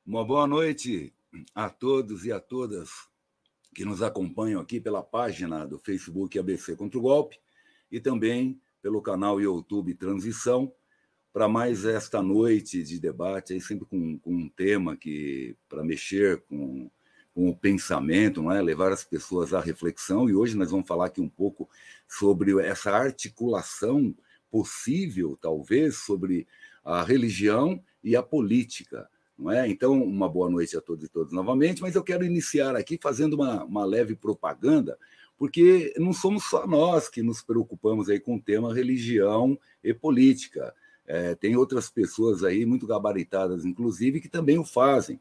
Uma boa noite a todos e a todas que nos acompanham aqui pela página do Facebook ABC Contra o Golpe e também pelo canal YouTube Transição, para mais esta noite de debate, aí sempre com um tema que para mexer com o pensamento, não é? Levar as pessoas à reflexão. E hoje nós vamos falar aqui um pouco sobre essa articulação possível, talvez, sobre a religião e a política. Não é? Então, uma boa noite a todos e todas novamente, mas eu quero iniciar aqui fazendo uma leve propaganda, porque não somos só nós que nos preocupamos aí com o tema religião e política. Tem outras pessoas aí, muito gabaritadas, inclusive, que também o fazem.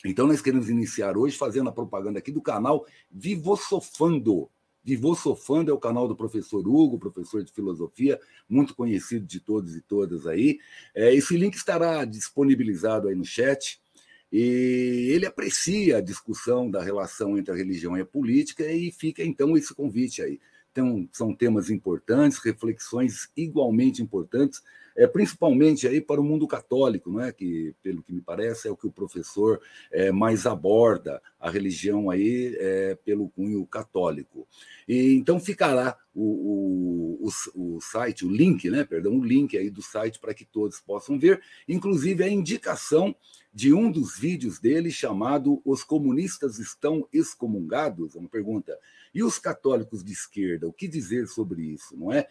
Então, nós queremos iniciar hoje fazendo a propaganda aqui do canal Vivossofando. Vivossofando é o canal do professor Hugo, professor de filosofia, muito conhecido de todos e todas aí. Esse link estará disponibilizado aí no chat. E ele aprecia a discussão da relação entre a religião e a política e fica, então, esse convite aí. Então, são temas importantes, reflexões igualmente importantes, principalmente aí para o mundo católico, não é? Que, pelo que me parece, é o que o professor mais aborda, a religião aí pelo cunho católico. E, então, ficará o site, o link, né? Perdão, o link aí do site para que todos possam ver, inclusive a indicação de um dos vídeos dele chamado Os Comunistas Estão Excomungados? É uma pergunta. E os católicos de esquerda, o que dizer sobre isso, não é?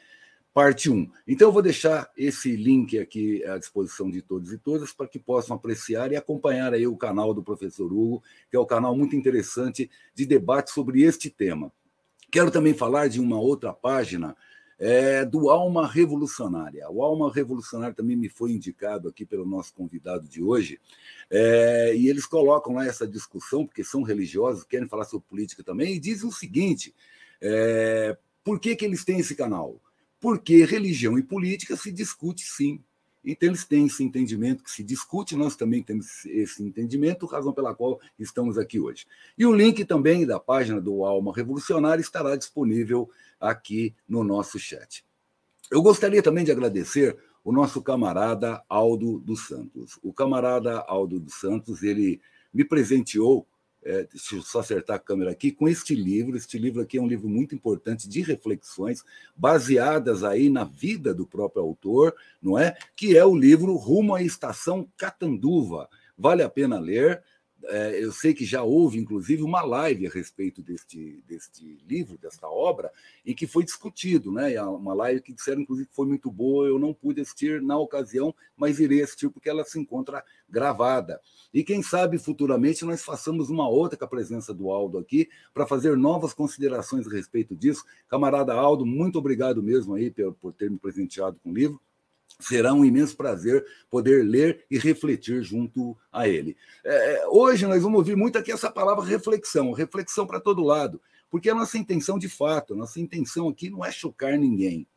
Parte 1. Então, eu vou deixar esse link aqui à disposição de todos e todas para que possam apreciar e acompanhar aí o canal do professor Hugo, que é um canal muito interessante de debate sobre este tema. Quero também falar de uma outra página do Alma Revolucionária. O Alma Revolucionária também me foi indicado aqui pelo nosso convidado de hoje, e eles colocam lá essa discussão, porque são religiosos, querem falar sobre política também, e dizem o seguinte, por que eles têm esse canal? Porque religião e política se discute, sim. Então, eles têm esse entendimento que se discute, nós também temos esse entendimento, razão pela qual estamos aqui hoje. E o link também da página do Alma Revolucionária estará disponível aqui no nosso chat. Eu gostaria também de agradecer o nosso camarada Aldo dos Santos. O camarada Aldo dos Santos, ele me presenteou, deixa eu só acertar a câmera aqui, com este livro. Este livro aqui é um livro muito importante de reflexões baseadas aí na vida do próprio autor, não é? Que é o livro Rumo à Estação Catanduva. Vale a pena ler. Eu sei que já houve, inclusive, uma live a respeito deste livro, desta obra, em que foi discutido, né? Uma live que disseram, inclusive, que foi muito boa. Eu não pude assistir na ocasião, mas irei assistir porque ela se encontra gravada. E quem sabe, futuramente, nós façamos uma outra com a presença do Aldo aqui, para fazer novas considerações a respeito disso. Camarada Aldo, muito obrigado mesmo aí por ter me presenteado com o livro. Será um imenso prazer poder ler e refletir junto a ele. Hoje nós vamos ouvir muito aqui essa palavra reflexão para todo lado, porque a nossa intenção, de fato, a nossa intenção aqui não é chocar ninguém,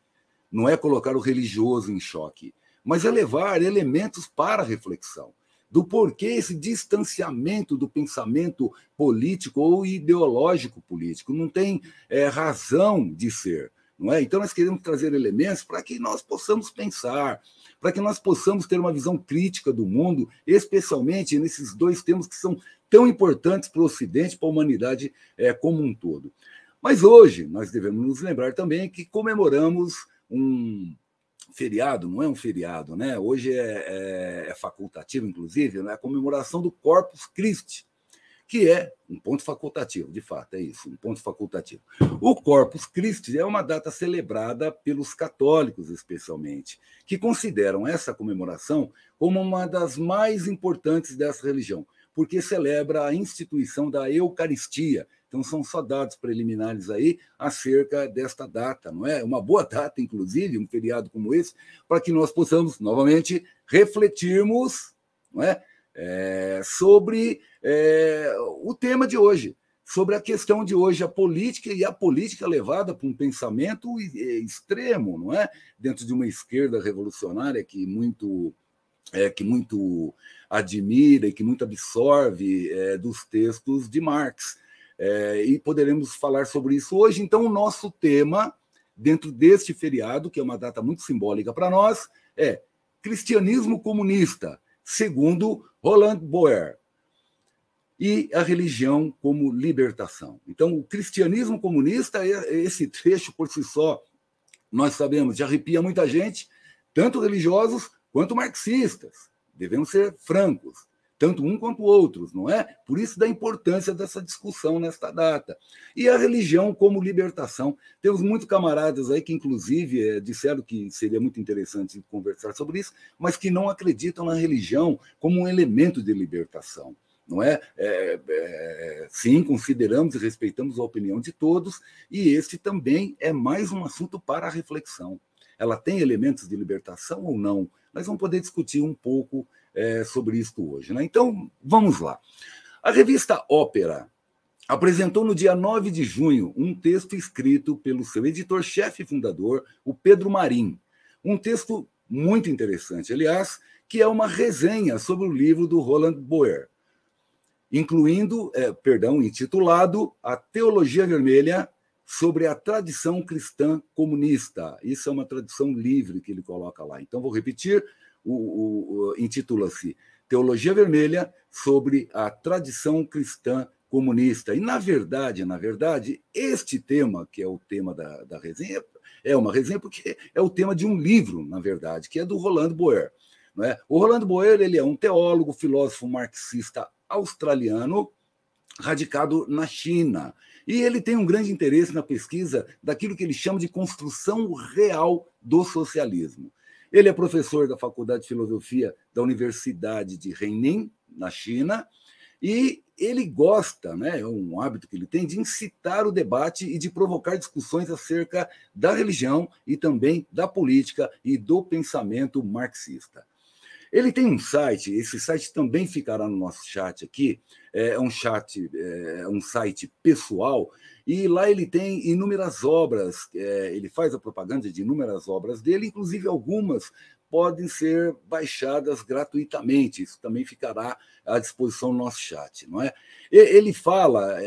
não é colocar o religioso em choque, mas é levar elementos para a reflexão, do porquê esse distanciamento do pensamento político ou ideológico político não tem razão de ser. Não é? Então, nós queremos trazer elementos para que nós possamos pensar, para que nós possamos ter uma visão crítica do mundo, especialmente nesses dois temas que são tão importantes para o Ocidente, para a humanidade como um todo. Mas hoje, nós devemos nos lembrar também que comemoramos um feriado, não é um feriado, né? Hoje é facultativo, inclusive, né? A comemoração do Corpus Christi, que é um ponto facultativo, de fato, é isso, um ponto facultativo. O Corpus Christi é uma data celebrada pelos católicos, especialmente, que consideram essa comemoração como uma das mais importantes dessa religião, porque celebra a instituição da Eucaristia. Então, são só dados preliminares aí acerca desta data, não é? Uma boa data, inclusive, um feriado como esse, para que nós possamos, novamente, refletirmos, não é? Sobre o tema de hoje, sobre a questão de hoje, a política, e a política levada para um pensamento extremo, não é? Dentro de uma esquerda revolucionária que muito admira e que muito absorve dos textos de Marx. E poderemos falar sobre isso hoje. Então, o nosso tema, dentro deste feriado, que é uma data muito simbólica para nós, é cristianismo comunista, segundo Roland Boer. e a religião como libertação. Então, o cristianismo comunista, esse trecho por si só, nós sabemos, já arrepia muita gente, tanto religiosos quanto marxistas. Devemos ser francos, tanto um quanto outros, não é? Por isso da importância dessa discussão nesta data. E a religião como libertação. Temos muitos camaradas aí que, inclusive, disseram que seria muito interessante conversar sobre isso, mas que não acreditam na religião como um elemento de libertação. Não é? Sim, consideramos e respeitamos a opinião de todos, e este também é mais um assunto para a reflexão. Ela tem elementos de libertação ou não? Nós vamos poder discutir um pouco sobre isso hoje, né? Então, vamos lá. A revista Ópera apresentou no dia 9 de junho um texto escrito pelo seu editor-chefe e fundador, o Pedro Marim. Um texto muito interessante, aliás, que é uma resenha sobre o livro do Roland Boer, intitulado A Teologia Vermelha sobre a Tradição Cristã Comunista. Isso é uma tradução livre que ele coloca lá. Então, vou repetir, intitula-se Teologia Vermelha sobre a Tradição Cristã Comunista. E, na verdade, este tema, que é o tema da resenha, é uma resenha porque é o tema de um livro, na verdade, que é do Roland Boer. Não é? O Roland Boer, ele é um teólogo, filósofo marxista australiano, radicado na China. E ele tem um grande interesse na pesquisa daquilo que ele chama de construção real do socialismo. Ele é professor da Faculdade de Filosofia da Universidade de Renmin, na China, e ele gosta, né, é um hábito que ele tem, de incitar o debate e de provocar discussões acerca da religião e também da política e do pensamento marxista. Ele tem um site, esse site também ficará no nosso chat aqui, é um site pessoal, e lá ele tem inúmeras obras, ele faz a propaganda de inúmeras obras dele, inclusive algumas podem ser baixadas gratuitamente, isso também ficará à disposição no nosso chat, não é? Ele fala,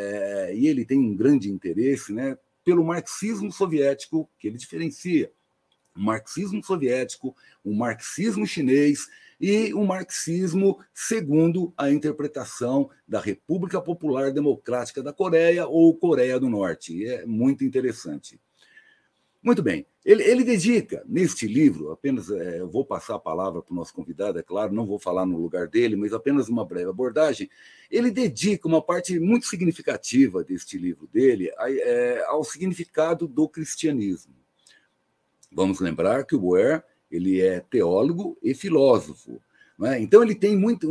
e ele tem um grande interesse, né, pelo marxismo soviético, que ele diferencia, o marxismo soviético, o marxismo chinês e o marxismo segundo a interpretação da República Popular Democrática da Coreia ou Coreia do Norte. É muito interessante. Muito bem. Ele dedica, neste livro, apenas eu vou passar a palavra para o nosso convidado, é claro, não vou falar no lugar dele, mas apenas uma breve abordagem. Ele dedica uma parte muito significativa deste livro dele ao significado do cristianismo. Vamos lembrar que o Boer, ele é teólogo e filósofo, não é? Então ele tem muito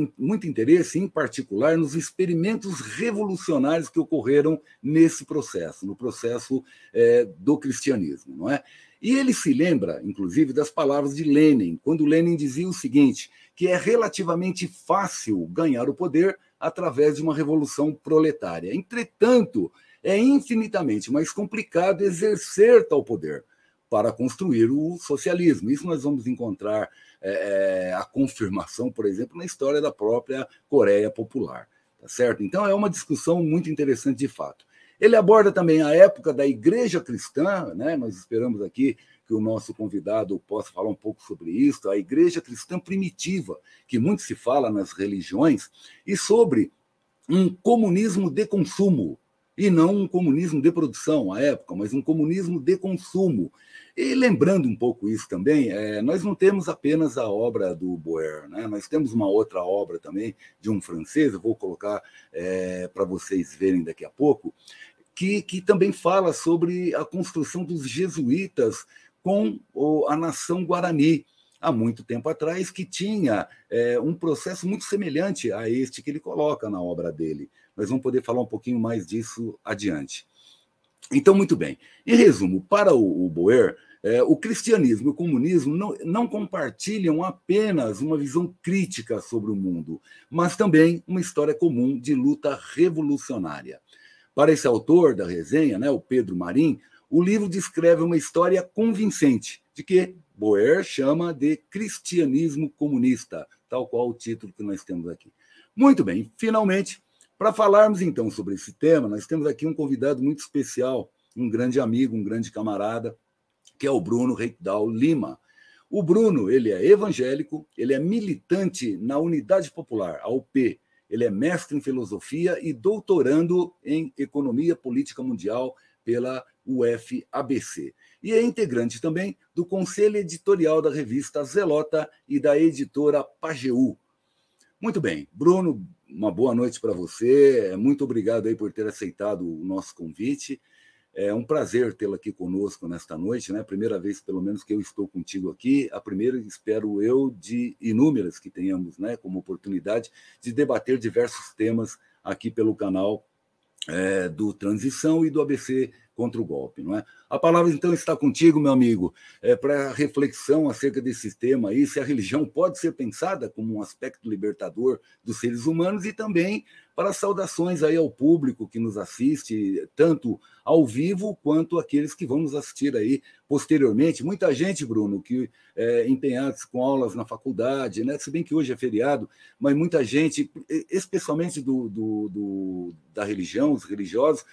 interesse, em particular, nos experimentos revolucionários que ocorreram nesse processo, no processo do cristianismo, não é? E ele se lembra, inclusive, das palavras de Lenin, quando Lenin dizia o seguinte, que é relativamente fácil ganhar o poder através de uma revolução proletária. Entretanto, é infinitamente mais complicado exercer tal poder para construir o socialismo. Isso nós vamos encontrar a confirmação, por exemplo, na história da própria Coreia Popular. Tá certo? Então, é uma discussão muito interessante de fato. Ele aborda também a época da Igreja Cristã, né? Nós esperamos aqui que o nosso convidado possa falar um pouco sobre isso, a Igreja Cristã primitiva, que muito se fala nas religiões, e sobre um comunismo de consumo, e não um comunismo de produção à época, mas um comunismo de consumo. E lembrando um pouco isso também, nós não temos apenas a obra do Boer, né? Nós temos uma outra obra também de um francês, eu vou colocar para vocês verem daqui a pouco, que também fala sobre a construção dos jesuítas com a nação Guarani, há muito tempo atrás, que tinha um processo muito semelhante a este que ele coloca na obra dele. Nós vamos poder falar um pouquinho mais disso adiante. Então, muito bem. Em resumo, para o Boer, o cristianismo e o comunismo não compartilham apenas uma visão crítica sobre o mundo, mas também uma história comum de luta revolucionária. Para esse autor da resenha, né, o Pedro Marim, o livro descreve uma história convincente de que Boer chama de cristianismo comunista, tal qual o título que nós temos aqui. Muito bem, finalmente, para falarmos então sobre esse tema, nós temos aqui um convidado muito especial, um grande amigo, um grande camarada, que é o Bruno Reitdal Lima. O Bruno, ele é evangélico, ele é militante na Unidade Popular, a UP, Ele é mestre em filosofia e doutorando em economia política mundial pela UFABC. E é integrante também do conselho editorial da revista Zelota e da editora Pajeú. Muito bem, Bruno, uma boa noite para você. Muito obrigado aí por ter aceitado o nosso convite. É um prazer tê-lo aqui conosco nesta noite, né? Primeira vez, pelo menos, que eu estou contigo aqui. A primeira, espero eu, de inúmeras que tenhamos, né, como oportunidade de debater diversos temas aqui pelo canal do Transição e do ABC contra o Golpe, não é? A palavra, então, está contigo, meu amigo, para reflexão acerca desse tema aí, se a religião pode ser pensada como um aspecto libertador dos seres humanos e também para saudações aí ao público que nos assiste, tanto ao vivo quanto aqueles que vão nos assistir aí posteriormente. Muita gente, Bruno, que empenhados com aulas na faculdade, né? Se bem que hoje é feriado, mas muita gente, especialmente da religião, os religiosos,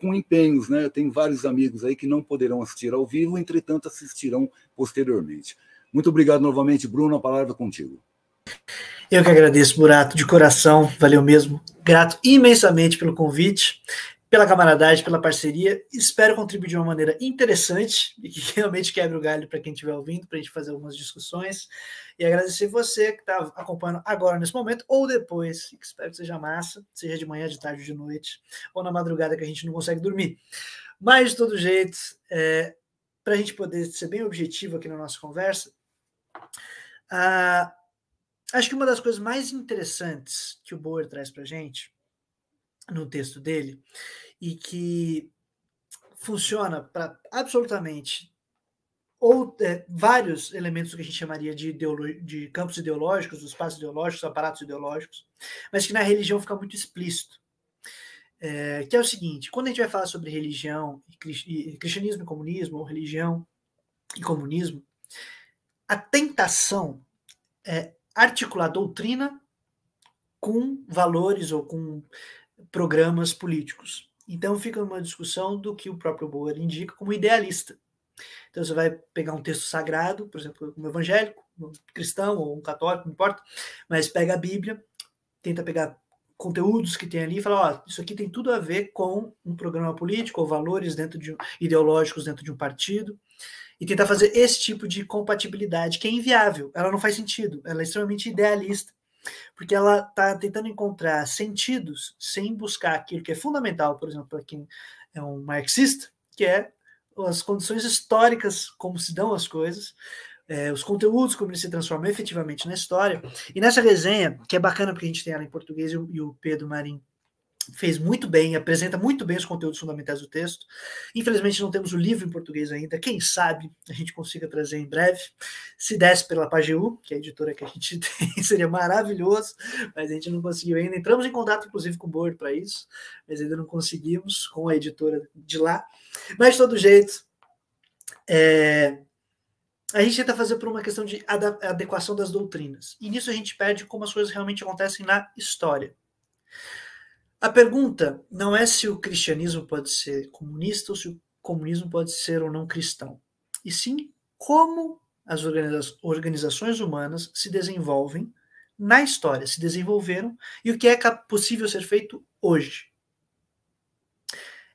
com empenhos, né? Eu tenho vários amigos aí que não poderão assistir ao vivo, entretanto assistirão posteriormente. Muito obrigado novamente, Bruno, a palavra é contigo. Eu que agradeço, Burato, de coração, valeu mesmo. Grato imensamente pelo convite, pela camaradagem, pela parceria. Espero contribuir de uma maneira interessante e que realmente quebre o galho para quem estiver ouvindo, para a gente fazer algumas discussões. E agradecer você que está acompanhando agora, nesse momento, ou depois, que espero que seja massa, seja de manhã, de tarde, de noite, ou na madrugada que a gente não consegue dormir. Mas, de todo jeito, para a gente poder ser bem objetivo aqui na nossa conversa, acho que uma das coisas mais interessantes que o Bauer traz para a gente, no texto dele, e que funciona para absolutamente vários elementos do que a gente chamaria de campos ideológicos, dos espaços ideológicos, aparatos ideológicos, mas que na religião fica muito explícito. Que é o seguinte, quando a gente vai falar sobre religião, e cristianismo e comunismo, ou religião e comunismo, a tentação é articular doutrina com valores ou com programas políticos. Então fica uma discussão do que o próprio Bauer indica como idealista. Então você vai pegar um texto sagrado, por exemplo, um evangélico, um cristão ou um católico, não importa, mas pega a Bíblia, tenta pegar conteúdos que tem ali e fala, isso aqui tem tudo a ver com um programa político ou valores ideológicos dentro de um partido, e tentar fazer esse tipo de compatibilidade que é inviável, ela não faz sentido, ela é extremamente idealista, porque ela está tentando encontrar sentidos sem buscar aquilo que é fundamental, por exemplo, para quem é um marxista, que é as condições históricas, como se dão as coisas, os conteúdos, como eles se transformam efetivamente na história. E nessa resenha, que é bacana porque a gente tem ela em português e o Pedro Marim fez muito bem, apresenta muito bem os conteúdos fundamentais do texto. Infelizmente não temos o livro em português ainda, quem sabe a gente consiga trazer em breve. Se desse pela Pajeú, que é a editora que a gente tem, seria maravilhoso, mas a gente não conseguiu ainda. Entramos em contato, inclusive, com o Bauer para isso, mas ainda não conseguimos com a editora de lá. Mas, de todo jeito, a gente tenta fazer por uma questão de adequação das doutrinas. E nisso a gente perde como as coisas realmente acontecem na história. A pergunta não é se o cristianismo pode ser comunista ou se o comunismo pode ser ou não cristão, e sim como as organizações humanas se desenvolvem na história, se desenvolveram, e o que é possível ser feito hoje.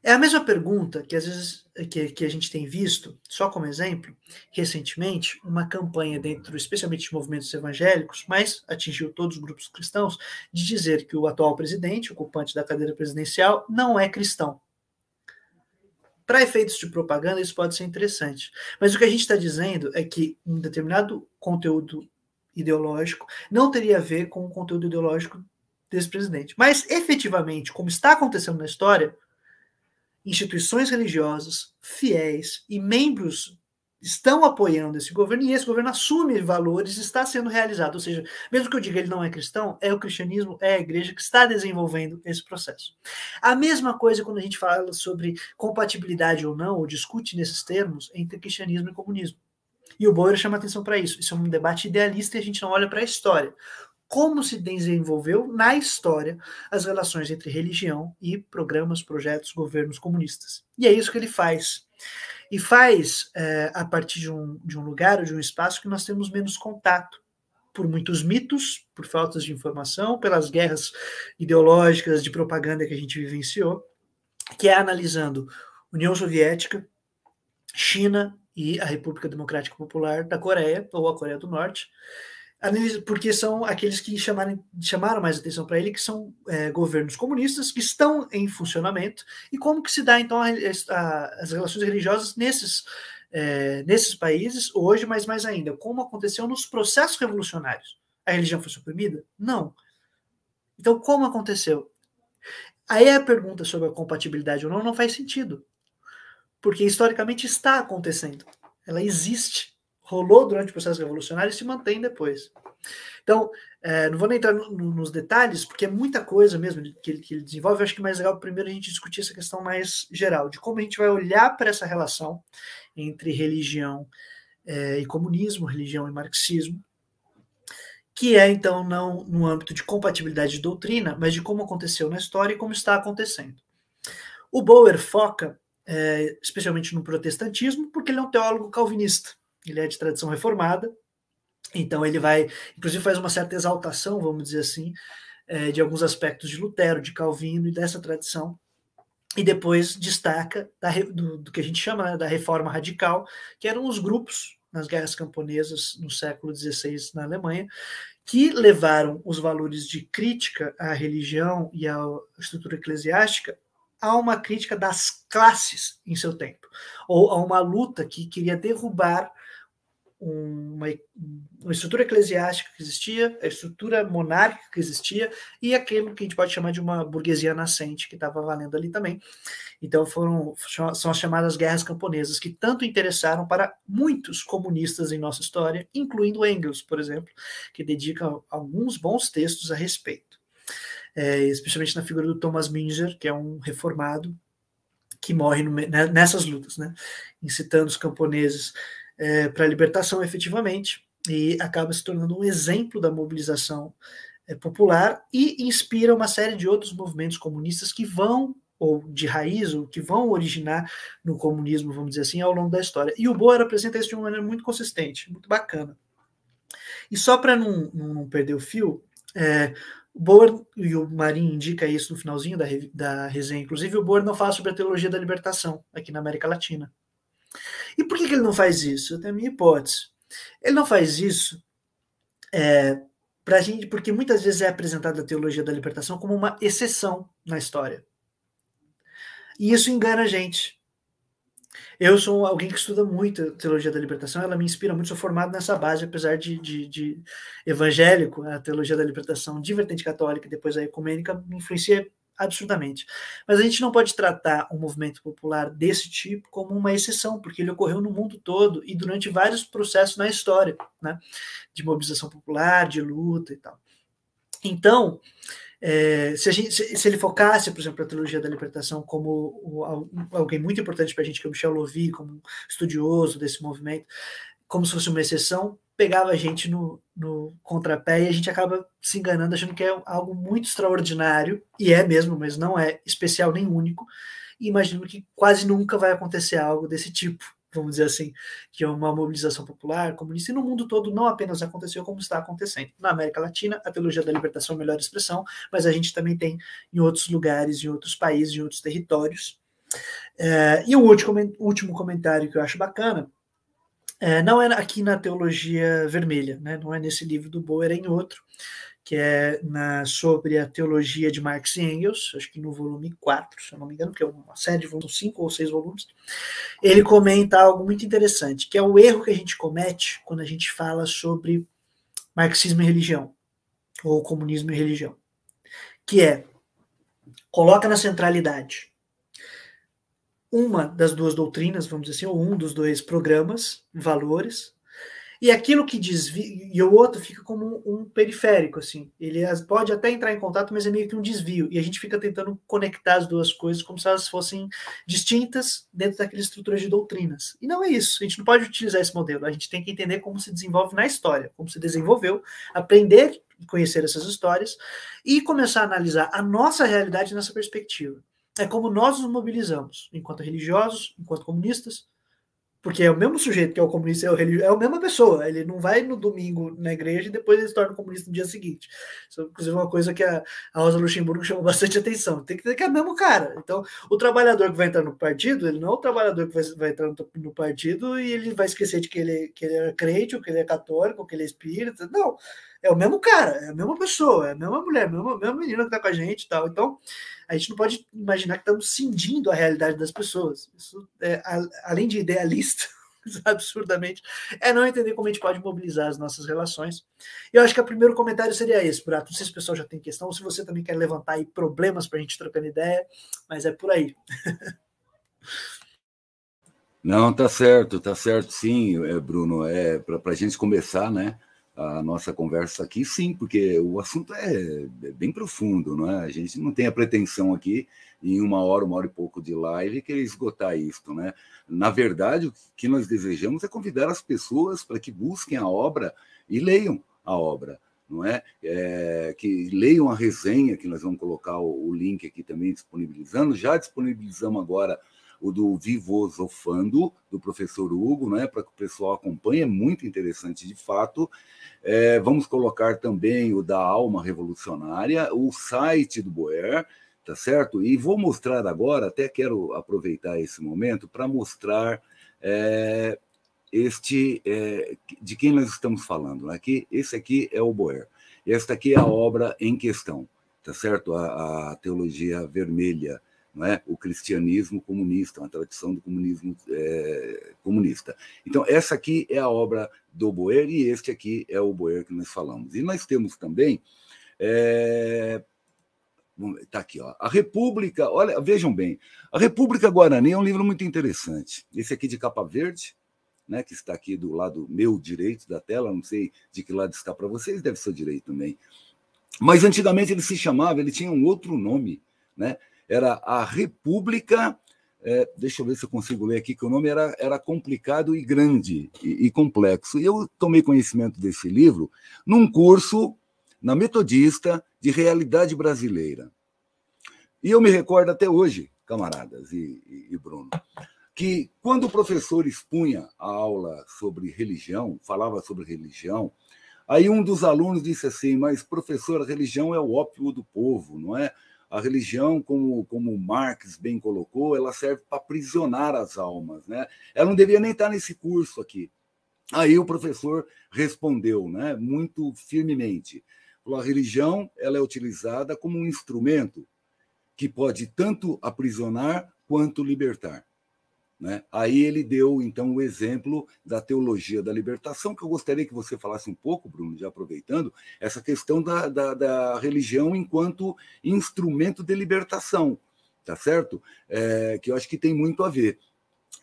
É a mesma pergunta que às vezes que a gente tem visto, só como exemplo, recentemente, uma campanha dentro, especialmente de movimentos evangélicos, mas atingiu todos os grupos cristãos, de dizer que o atual presidente, ocupante da cadeira presidencial, não é cristão. Para efeitos de propaganda, isso pode ser interessante. Mas o que a gente está dizendo é que um determinado conteúdo ideológico não teria a ver com o conteúdo ideológico desse presidente. Mas, efetivamente, como está acontecendo na história, instituições religiosas, fiéis e membros estão apoiando esse governo, e esse governo assume valores, está sendo realizado. Ou seja, mesmo que eu diga ele não é cristão, é o cristianismo, é a igreja que está desenvolvendo esse processo. A mesma coisa quando a gente fala sobre compatibilidade ou não, ou discute nesses termos, entre cristianismo e comunismo. E o Bauer chama atenção para isso. Isso é um debate idealista e a gente não olha para a história. Como se desenvolveu na história as relações entre religião e programas, projetos, governos comunistas. E é isso que ele faz. E faz a partir de um lugar ou de um espaço que nós temos menos contato. por muitos mitos, por faltas de informação, pelas guerras ideológicas de propaganda que a gente vivenciou, que é analisando União Soviética, China e a República Democrática Popular da Coreia, ou a Coreia do Norte, porque são aqueles que chamaram mais atenção para ele, que são governos comunistas que estão em funcionamento, e como que se dá, então, as relações religiosas nesses países hoje, mas mais ainda, como aconteceu nos processos revolucionários. A religião foi suprimida? Não. Então, como aconteceu? Aí a pergunta sobre a compatibilidade ou não faz sentido, porque historicamente está acontecendo. Ela existe, rolou durante o processo revolucionário e se mantém depois. Então, não vou nem entrar nos detalhes, porque é muita coisa mesmo que ele desenvolve. Eu acho que é mais legal primeiro a gente discutir essa questão mais geral, de como a gente vai olhar para essa relação entre religião e comunismo, religião e marxismo, que é, então, não no âmbito de compatibilidade de doutrina, mas de como aconteceu na história e como está acontecendo. O Bauer foca especialmente no protestantismo, porque ele é um teólogo calvinista, ele é de tradição reformada, então ele vai, inclusive faz uma certa exaltação, vamos dizer assim, de alguns aspectos de Lutero, de Calvino e dessa tradição, e depois destaca do que a gente chama, né, da reforma radical, que eram os grupos nas guerras camponesas no século XVI na Alemanha, que levaram os valores de crítica à religião e à estrutura eclesiástica a uma crítica das classes em seu tempo, ou a uma luta que queria derrubar uma estrutura eclesiástica que existia, a estrutura monárquica que existia, e aquilo que a gente pode chamar de uma burguesia nascente que estava valendo ali também. Então são as chamadas guerras camponesas, que tanto interessaram para muitos comunistas em nossa história, incluindo Engels, por exemplo, que dedica alguns bons textos a respeito. Especialmente na figura do Thomas Minger, que é um reformado que morre nessas lutas, né, incitando os camponeses para a libertação efetivamente, e acaba se tornando um exemplo da mobilização popular e inspira uma série de outros movimentos comunistas que vão, ou de raiz, ou que vão originar no comunismo, vamos dizer assim, ao longo da história. E o Bauer apresenta isso de uma maneira muito consistente, muito bacana. E só para não perder o fio, o Bauer, e o Marin indica isso no finalzinho da resenha, inclusive, o Bauer não fala sobre a teologia da libertação aqui na América Latina. E por que ele não faz isso? Eu tenho a minha hipótese. Ele não faz isso pra gente, porque muitas vezes é apresentada a teologia da libertação como uma exceção na história. E isso engana a gente. Eu sou alguém que estuda muito a teologia da libertação, ela me inspira muito, sou formado nessa base, apesar de evangélico, a teologia da libertação de vertente católica e depois a ecumênica me influencia absurdamente. Mas a gente não pode tratar um movimento popular desse tipo como uma exceção, porque ele ocorreu no mundo todo e durante vários processos na história, né, de mobilização popular, de luta e tal. Então, se ele focasse, por exemplo, a teologia da libertação como alguém muito importante para a gente, que é o Michel Louvi, como estudioso desse movimento, como se fosse uma exceção, pegava a gente no contrapé e a gente acaba se enganando, achando que é algo muito extraordinário, e é mesmo, mas não é especial nem único, e imagino que quase nunca vai acontecer algo desse tipo, vamos dizer assim, que é uma mobilização popular, comunista, e no mundo todo não apenas aconteceu, como está acontecendo. Na América Latina, a teologia da libertação é a melhor expressão, mas a gente também tem em outros lugares, em outros países, em outros territórios. E o último comentário que eu acho bacana, não é aqui na Teologia Vermelha, né? Não é nesse livro do Bauer, é em outro, que é sobre a teologia de Marx e Engels, acho que no volume 4, se eu não me engano, que é uma série de volumes, 5 ou 6 volumes. Ele comenta algo muito interessante, que é o erro que a gente comete quando a gente fala sobre marxismo e religião, ou comunismo e religião, que é, coloca na centralidade uma das duas doutrinas, vamos dizer assim, ou um dos dois programas, valores, e aquilo que desvia, e o outro fica como um periférico, assim. Ele pode até entrar em contato, mas é meio que um desvio, e a gente fica tentando conectar as duas coisas como se elas fossem distintas dentro daquela estrutura de doutrinas. E não é isso, a gente não pode utilizar esse modelo, a gente tem que entender como se desenvolve na história, como se desenvolveu, aprender e conhecer essas histórias, e começar a analisar a nossa realidade nessa perspectiva. É como nós nos mobilizamos, enquanto religiosos, enquanto comunistas, Porque é o mesmo sujeito que é o comunista, é a mesma pessoa. Ele não vai no domingo na igreja e depois ele se torna comunista no dia seguinte. Isso é, inclusive, uma coisa que a Rosa Luxemburgo chamou bastante atenção. Tem que ter que é o mesmo cara. Então, o trabalhador que vai entrar no partido, ele não é o trabalhador que vai entrar no partido e ele vai esquecer de que ele é crente, ou que ele é católico, ou que ele é espírita. Não. É o mesmo cara, é a mesma pessoa, é a mesma mulher, a mesma menina que tá com a gente e tal. Então, a gente não pode imaginar que estamos cindindo a realidade das pessoas. Isso, além de idealista, absurdamente, é não entender como a gente pode mobilizar as nossas relações. E eu acho que o primeiro comentário seria esse, Burato. Não sei se o pessoal já tem questão, ou se você também quer levantar aí problemas para a gente trocando ideia, mas é por aí. Não, tá certo sim, Bruno. Para a gente começar, né, a nossa conversa aqui, sim, porque o assunto é bem profundo, não é? A gente não tem a pretensão aqui, em uma hora e pouco de live, querer esgotar isto, né? Na verdade, o que nós desejamos é convidar as pessoas para que busquem a obra e leiam a obra, não é? Que leiam a resenha, que nós vamos colocar o link aqui também disponibilizando. Já disponibilizamos agora o do Vivosofando, do professor Hugo, né, para que o pessoal acompanhe, é muito interessante de fato. Vamos colocar também o da Alma Revolucionária, o site do Boer, tá certo? E vou mostrar agora, até quero aproveitar esse momento para mostrar de quem nós estamos falando. Aqui, esse aqui é o Boer. Esta aqui é a obra em questão, tá certo? A Teologia Vermelha, não é? O cristianismo comunista, uma tradição do comunismo comunista. Então, essa aqui é a obra do Boer e este aqui é o Boer que nós falamos. E nós temos também... Está aqui, ó. A República... Olha, vejam bem. A República Guarani é um livro muito interessante. Esse aqui de capa verde, né, que está aqui do lado meu direito da tela, não sei de que lado está para vocês, deve ser o direito também. Mas antigamente ele tinha um outro nome, né? Era a República, deixa eu ver se eu consigo ler aqui, que o nome era complicado e grande e complexo. E eu tomei conhecimento desse livro num curso na Metodista de Realidade Brasileira. E eu me recordo até hoje, camaradas e Bruno, que quando o professor expunha a aula sobre religião, falava sobre religião, aí um dos alunos disse assim: mas, professor, a religião é o ópio do povo, não é? A religião, como Marx bem colocou, ela serve para aprisionar as almas, né? Ela não devia nem estar nesse curso aqui. Aí o professor respondeu, né, muito firmemente. Falou: a religião ela é utilizada como um instrumento que pode tanto aprisionar quanto libertar. Né? Aí ele deu, então, o exemplo da teologia da libertação, que eu gostaria que você falasse um pouco, Bruno, já aproveitando, essa questão da religião enquanto instrumento de libertação, tá certo? Que eu acho que tem muito a ver.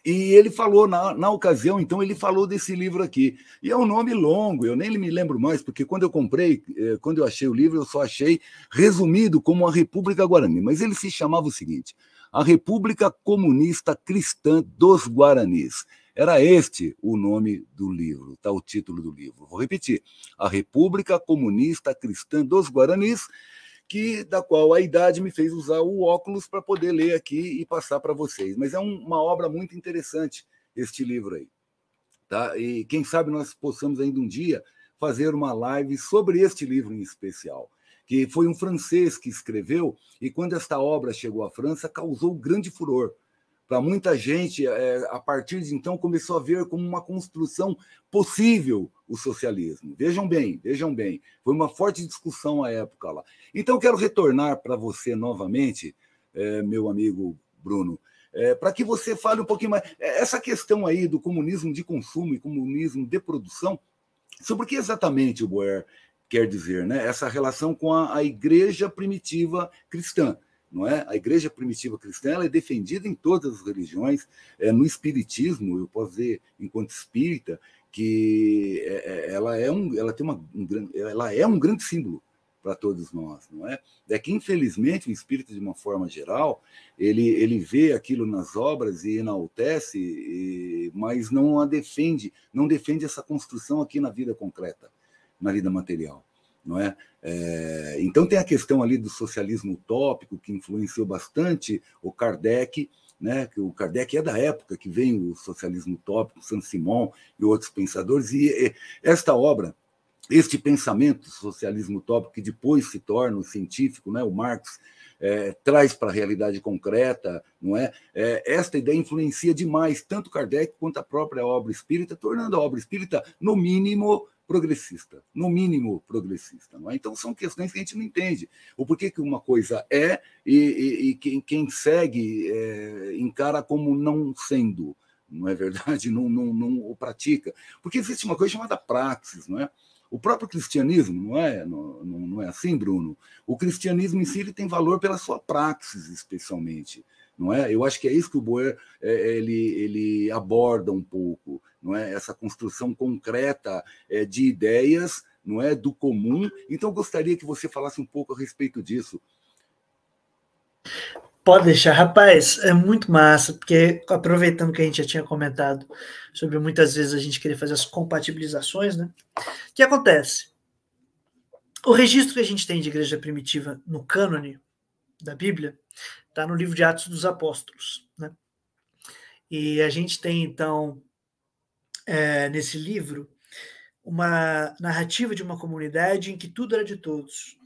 E ele falou, na ocasião, então, ele falou desse livro aqui. E é um nome longo, eu nem me lembro mais, porque quando eu comprei, quando eu achei o livro, eu só achei resumido como a República Guarani. Mas ele se chamava o seguinte: a República Comunista Cristã dos Guaranis. Era este o nome do livro, tá? O título do livro. Vou repetir: a República Comunista Cristã dos Guaranis, da qual a idade me fez usar o óculos para poder ler aqui e passar para vocês. Mas é uma obra muito interessante, este livro aí. Tá? E quem sabe nós possamos ainda um dia fazer uma live sobre este livro em especial, que foi um francês que escreveu, e quando esta obra chegou à França, causou grande furor. Para muita gente, a partir de então, começou a ver como uma construção possível o socialismo. Vejam bem. Foi uma forte discussão à época lá. Então, quero retornar para você novamente, meu amigo Bruno, para que você fale um pouquinho mais. Essa questão aí do comunismo de consumo e comunismo de produção, sobre o que exatamente o Boer quer dizer, né? Essa relação com a igreja primitiva cristã. Não é? A igreja primitiva cristã ela é defendida em todas as religiões. No espiritismo, eu posso dizer, enquanto espírita, que ela é um grande símbolo para todos nós, não é? É que, infelizmente, o espírito, de uma forma geral, ele vê aquilo nas obras e enaltece, mas não defende essa construção aqui na vida concreta, na vida material. não é? Então tem a questão ali do socialismo utópico, que influenciou bastante o Kardec, né? Que o Kardec é da época que vem o socialismo utópico, Saint-Simon e outros pensadores, e esta obra, este pensamento do socialismo utópico, que depois se torna o científico, né? O Marx traz para a realidade concreta, não é? Esta ideia influencia demais tanto Kardec quanto a própria obra espírita, tornando a obra espírita, no mínimo, progressista, no mínimo progressista. Não é? Então, são questões que a gente não entende. O porquê que uma coisa é e quem segue encara como não sendo, não é verdade? Não o pratica. Porque existe uma coisa chamada praxis, não é? O próprio cristianismo, não é assim, Bruno? O cristianismo em si ele tem valor pela sua praxis, especialmente. Não é? Eu acho que é isso que o Boer ele aborda um pouco, não é? Essa construção concreta de ideias, não é, do comum. Então, eu gostaria que você falasse um pouco a respeito disso. Pode deixar, rapaz, é muito massa, porque aproveitando que a gente já tinha comentado sobre muitas vezes a gente querer fazer as compatibilizações, né? O que acontece? O registro que a gente tem de igreja primitiva no cânone da Bíblia está no livro de Atos dos Apóstolos, né? E a gente tem, então, nesse livro, uma narrativa de uma comunidade em que tudo era de todos.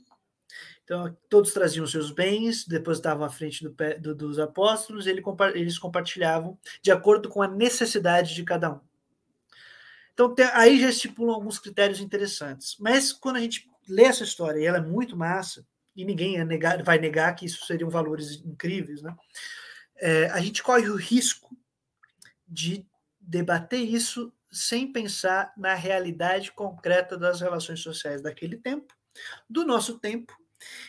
Então, todos traziam seus bens, depositavam à frente dos apóstolos, e eles compartilhavam de acordo com a necessidade de cada um. Então, aí já estipulam alguns critérios interessantes. Mas quando a gente lê essa história, e ela é muito massa, e ninguém vai negar que isso seriam valores incríveis, né? A gente corre o risco de debater isso sem pensar na realidade concreta das relações sociais daquele tempo, do nosso tempo,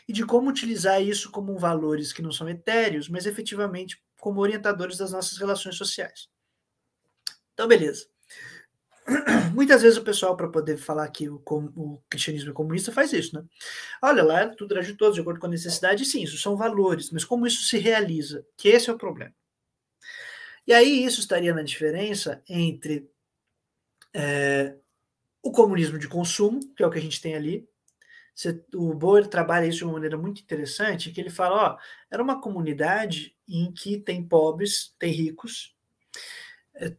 e de como utilizar isso como valores que não são etéreos, mas efetivamente como orientadores das nossas relações sociais. Então, beleza. Muitas vezes o pessoal, para poder falar que o cristianismo é comunista, faz isso, né? Olha lá, tudo era de todos, de acordo com a necessidade, sim, isso são valores, mas como isso se realiza? Que esse é o problema. E aí isso estaria na diferença entre o comunismo de consumo, que é o que a gente tem ali. O Boer trabalha isso de uma maneira muito interessante, que ele fala, ó, era uma comunidade em que tem pobres, tem ricos,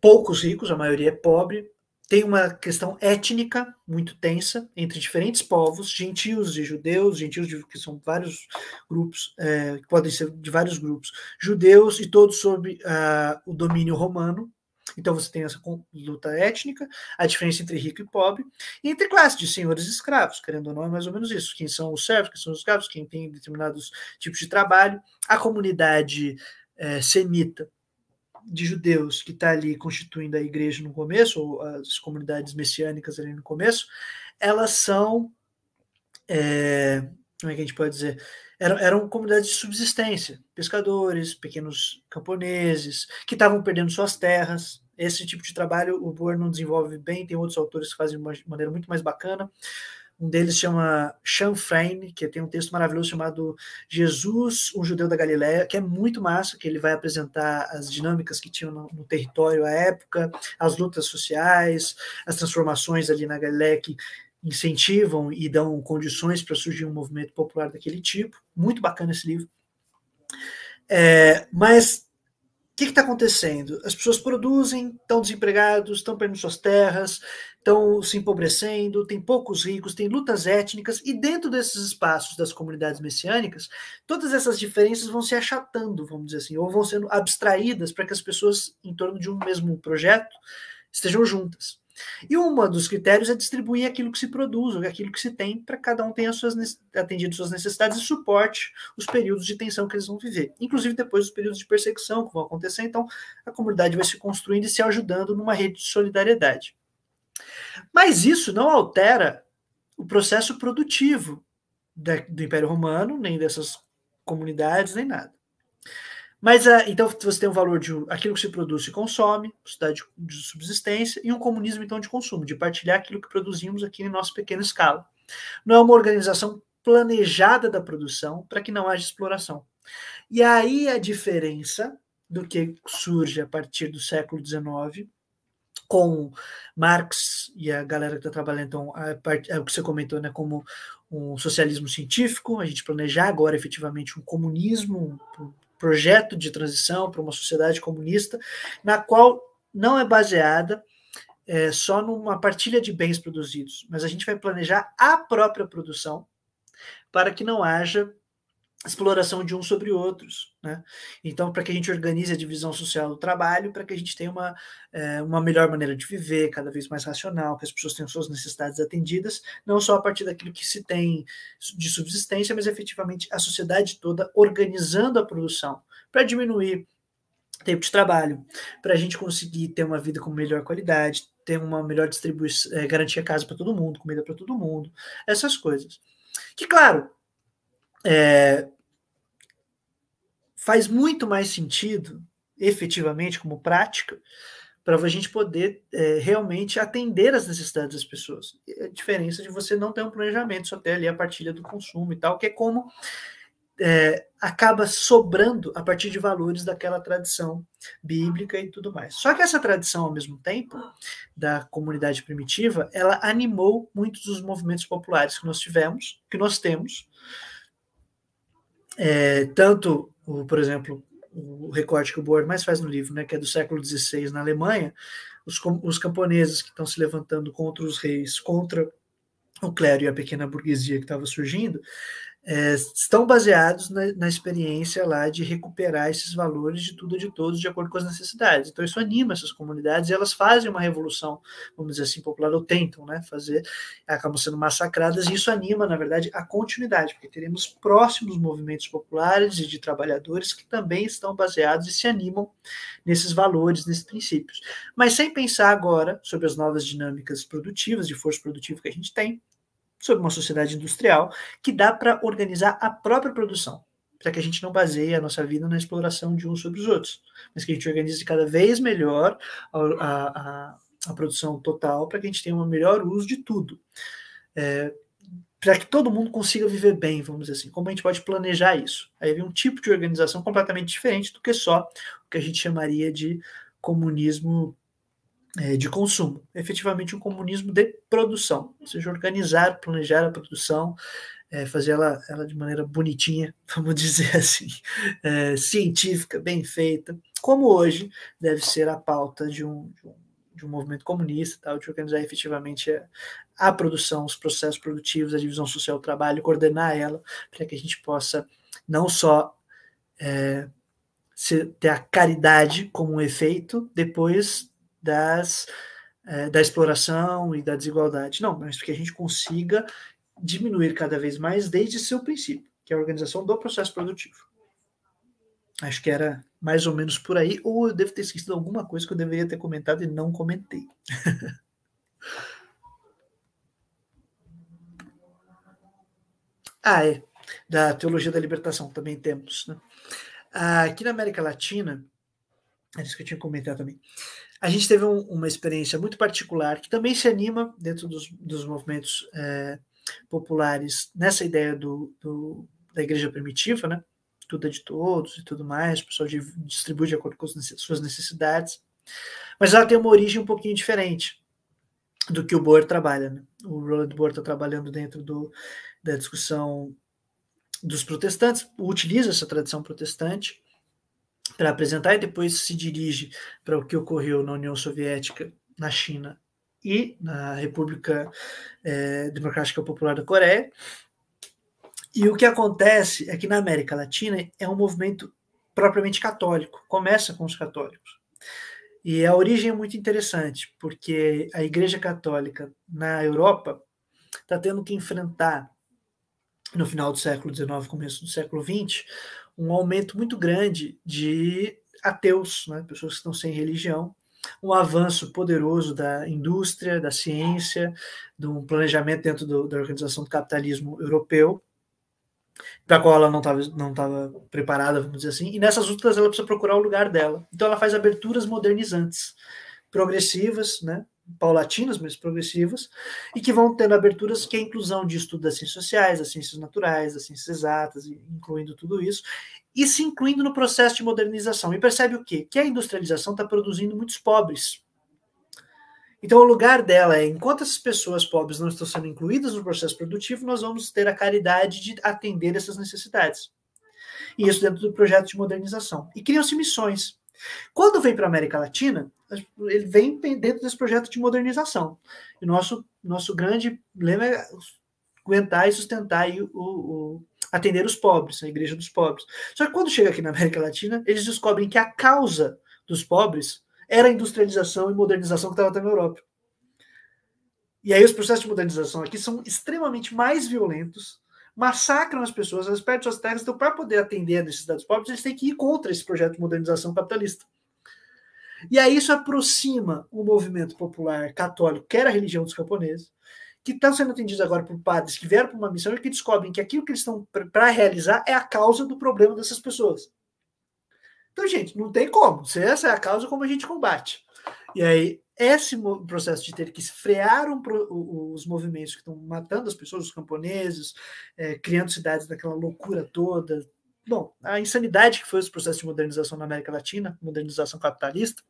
poucos ricos, a maioria é pobre, tem uma questão étnica muito tensa entre diferentes povos, gentios e judeus, que são vários grupos, que podem ser de vários grupos, judeus e todos sob o domínio romano. Então você tem essa luta étnica, a diferença entre rico e pobre, e entre classes de senhores e escravos, querendo ou não, é mais ou menos isso. Quem são os servos, quem são os escravos, quem tem determinados tipos de trabalho. A comunidade semita de judeus que está ali constituindo a igreja no começo, ou as comunidades messiânicas ali no começo, elas são, como é que a gente pode dizer? Eram comunidades de subsistência, pescadores, pequenos camponeses, que estavam perdendo suas terras. Esse tipo de trabalho o Boer não desenvolve bem, tem outros autores que fazem de maneira muito mais bacana. Um deles chama Sean Fein, que tem um texto maravilhoso chamado Jesus, um judeu da Galileia, que é muito massa, que ele vai apresentar as dinâmicas que tinham no território à época, as lutas sociais, as transformações ali na Galileia que incentivam e dão condições para surgir um movimento popular daquele tipo. Muito bacana esse livro. Mas o que está acontecendo? As pessoas produzem, estão desempregados, estão perdendo suas terras, estão se empobrecendo, tem poucos ricos, tem lutas étnicas, e dentro desses espaços das comunidades messiânicas, todas essas diferenças vão se achatando, vamos dizer assim, ou vão sendo abstraídas para que as pessoas, em torno de um mesmo projeto, estejam juntas. E um dos critérios é distribuir aquilo que se produz, ou aquilo que se tem, para cada um tenha atendido suas necessidades e suporte os períodos de tensão que eles vão viver. Inclusive depois dos períodos de perseguição que vão acontecer, então a comunidade vai se construindo e se ajudando numa rede de solidariedade. Mas isso não altera o processo produtivo do Império Romano, nem dessas comunidades, nem nada. Mas então você tem um valor de aquilo que se produz se consome, sociedade de subsistência, e um comunismo então de consumo, de partilhar aquilo que produzimos aqui em nossa pequena escala. Não é uma organização planejada da produção para que não haja exploração. E aí a diferença do que surge a partir do século XIX, com Marx e a galera que está trabalhando, então, o que você comentou, né, como um socialismo científico, a gente planejar agora efetivamente um comunismo, um projeto de transição para uma sociedade comunista, na qual não é baseada só numa partilha de bens produzidos, mas a gente vai planejar a própria produção para que não haja exploração de uns sobre outros, né? Então, para que a gente organize a divisão social do trabalho, para que a gente tenha uma melhor maneira de viver, cada vez mais racional, que as pessoas tenham suas necessidades atendidas, não só a partir daquilo que se tem de subsistência, mas efetivamente a sociedade toda organizando a produção para diminuir tempo de trabalho, para a gente conseguir ter uma vida com melhor qualidade, ter uma melhor distribuição, garantir a casa para todo mundo, comida para todo mundo, essas coisas. Que, claro, faz muito mais sentido, efetivamente, como prática, para a gente poder realmente atender às necessidades das pessoas. A diferença de você não ter um planejamento, só ter ali a partilha do consumo e tal, que é como acaba sobrando a partir de valores daquela tradição bíblica e tudo mais. Só que essa tradição, ao mesmo tempo, da comunidade primitiva, ela animou muitos dos movimentos populares que nós tivemos, que nós temos, tanto, por exemplo, o recorte que o Bohr mais faz no livro, né, que é do século XVI na Alemanha, os camponeses que estão se levantando contra os reis, contra o clero e a pequena burguesia que estava surgindo, estão baseados na experiência lá de recuperar esses valores de tudo e de todos de acordo com as necessidades. Então isso anima essas comunidades e elas fazem uma revolução, vamos dizer assim, popular, ou tentam, né, fazer, acabam sendo massacradas, e isso anima, na verdade, a continuidade, porque teremos próximos movimentos populares e de trabalhadores que também estão baseados e se animam nesses valores, nesses princípios. Mas sem pensar agora sobre as novas dinâmicas produtivas, de força produtiva que a gente tem, sobre uma sociedade industrial, que dá para organizar a própria produção, para que a gente não baseie a nossa vida na exploração de uns sobre os outros, mas que a gente organize cada vez melhor a produção total, para que a gente tenha um melhor uso de tudo. Para que todo mundo consiga viver bem, vamos dizer assim. Como a gente pode planejar isso? Aí vem um tipo de organização completamente diferente do que só o que a gente chamaria de comunismo de consumo, efetivamente um comunismo de produção, ou seja, organizar, planejar a produção, fazer ela de maneira bonitinha, vamos dizer assim, científica, bem feita, como hoje deve ser a pauta de um movimento comunista, tal, de organizar efetivamente a produção, os processos produtivos, a divisão social do trabalho, coordenar ela, para que a gente possa não só ter a caridade como um efeito depois da exploração e da desigualdade. Não, mas que a gente consiga diminuir cada vez mais desde seu princípio, que é a organização do processo produtivo. Acho que era mais ou menos por aí, ou eu devo ter esquecido alguma coisa que eu deveria ter comentado e não comentei. Da teologia da libertação também temos, né? Aqui na América Latina, é isso que eu tinha que comentar também, a gente teve uma experiência muito particular, que também se anima dentro dos movimentos populares, nessa ideia da igreja primitiva, né? Tudo é de todos e tudo mais, o pessoal distribui de acordo com as suas necessidades, mas ela tem uma origem um pouquinho diferente do que o Bohr trabalha, né? O Roland Bohr está trabalhando dentro da discussão dos protestantes, utiliza essa tradição protestante para apresentar e depois se dirige para o que ocorreu na União Soviética, na China e na República Democrática Popular da Coreia. E o que acontece é que na América Latina é um movimento propriamente católico, começa com os católicos. E a origem é muito interessante, porque a Igreja Católica na Europa está tendo que enfrentar, no final do século XIX, começo do século XX, um aumento muito grande de ateus, né, pessoas que estão sem religião, um avanço poderoso da indústria, da ciência, de um planejamento dentro da organização do capitalismo europeu, para a qual ela não estava preparada, vamos dizer assim, e nessas lutas ela precisa procurar o lugar dela. Então ela faz aberturas modernizantes, progressivas, né, paulatinas, mas progressivas, e que vão tendo aberturas que é a inclusão de estudo das ciências sociais, das ciências naturais, das ciências exatas, incluindo tudo isso, e se incluindo no processo de modernização. E percebe o quê? Que a industrialização está produzindo muitos pobres. Então, o lugar dela é, enquanto essas pessoas pobres não estão sendo incluídas no processo produtivo, nós vamos ter a caridade de atender essas necessidades. E isso dentro do projeto de modernização. E criam-se missões. Quando vem para a América Latina, ele vem dentro desse projeto de modernização. E nosso grande lema é aguentar e sustentar e atender os pobres, a igreja dos pobres. Só que quando chega aqui na América Latina, eles descobrem que a causa dos pobres era a industrialização e modernização que estava até na Europa. E aí os processos de modernização aqui são extremamente mais violentos, massacram as pessoas, elas perdem suas terras, então para poder atender a necessidades dos pobres, eles têm que ir contra esse projeto de modernização capitalista. E aí isso aproxima o movimento popular católico, que era a religião dos camponeses, que estão sendo atendidos agora por padres que vieram para uma missão e que descobrem que aquilo que eles estão para realizar é a causa do problema dessas pessoas. Então, gente, não tem como. Se essa é a causa, como a gente combate? E aí, esse processo de ter que frear os movimentos que estão matando as pessoas, os camponeses, criando cidades daquela loucura toda. Bom, a insanidade que foi os processos de modernização na América Latina, modernização capitalista,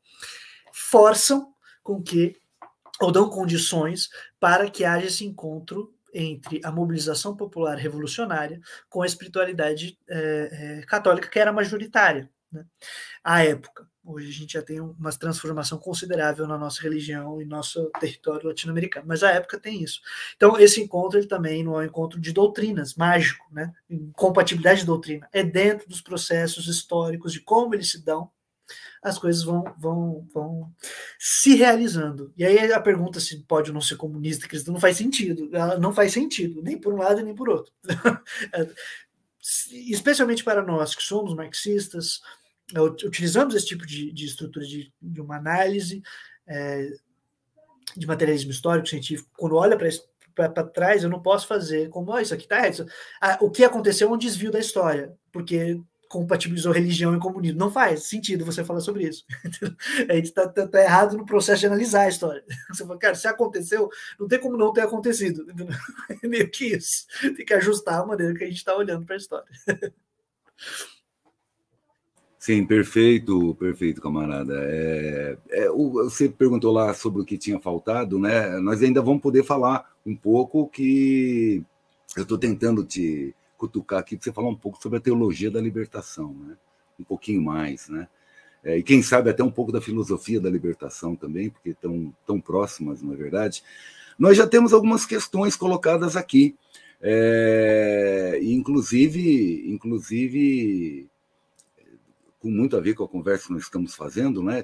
forçam com que, ou dão condições para que haja esse encontro entre a mobilização popular revolucionária com a espiritualidade católica, que era majoritária, né, à época. Hoje a gente já tem uma transformação considerável na nossa religião e nosso território latino-americano, mas à época tem isso. Então, esse encontro ele também não é um encontro de doutrinas, mágico, né? Compatibilidade de doutrina. É dentro dos processos históricos de como eles se dão, as coisas vão se realizando. E aí a pergunta se pode ou não ser comunista cristão não faz sentido. Ela não faz sentido, nem por um lado nem por outro. Especialmente para nós que somos marxistas, utilizamos esse tipo de estrutura de uma análise de materialismo histórico, científico. Quando olha para trás, eu não posso fazer como isso aqui está errado. O que aconteceu é um desvio da história, porque compatibilizou religião e comunismo. Não faz sentido você falar sobre isso. A gente está errado no processo de analisar a história. Você fala, cara, se aconteceu, não tem como não ter acontecido. É meio que isso. Tem que ajustar a maneira que a gente está olhando para a história. Sim, perfeito, camarada. Você perguntou lá sobre o que tinha faltado, né? Nós ainda vamos poder falar um pouco, que eu estou tentando te cutucar aqui para você falar um pouco sobre a teologia da libertação, né? Um pouquinho mais, né? E quem sabe até um pouco da filosofia da libertação também, porque estão tão próximas, não é verdade? Nós já temos algumas questões colocadas aqui, inclusive com muito a ver com a conversa que nós estamos fazendo, né?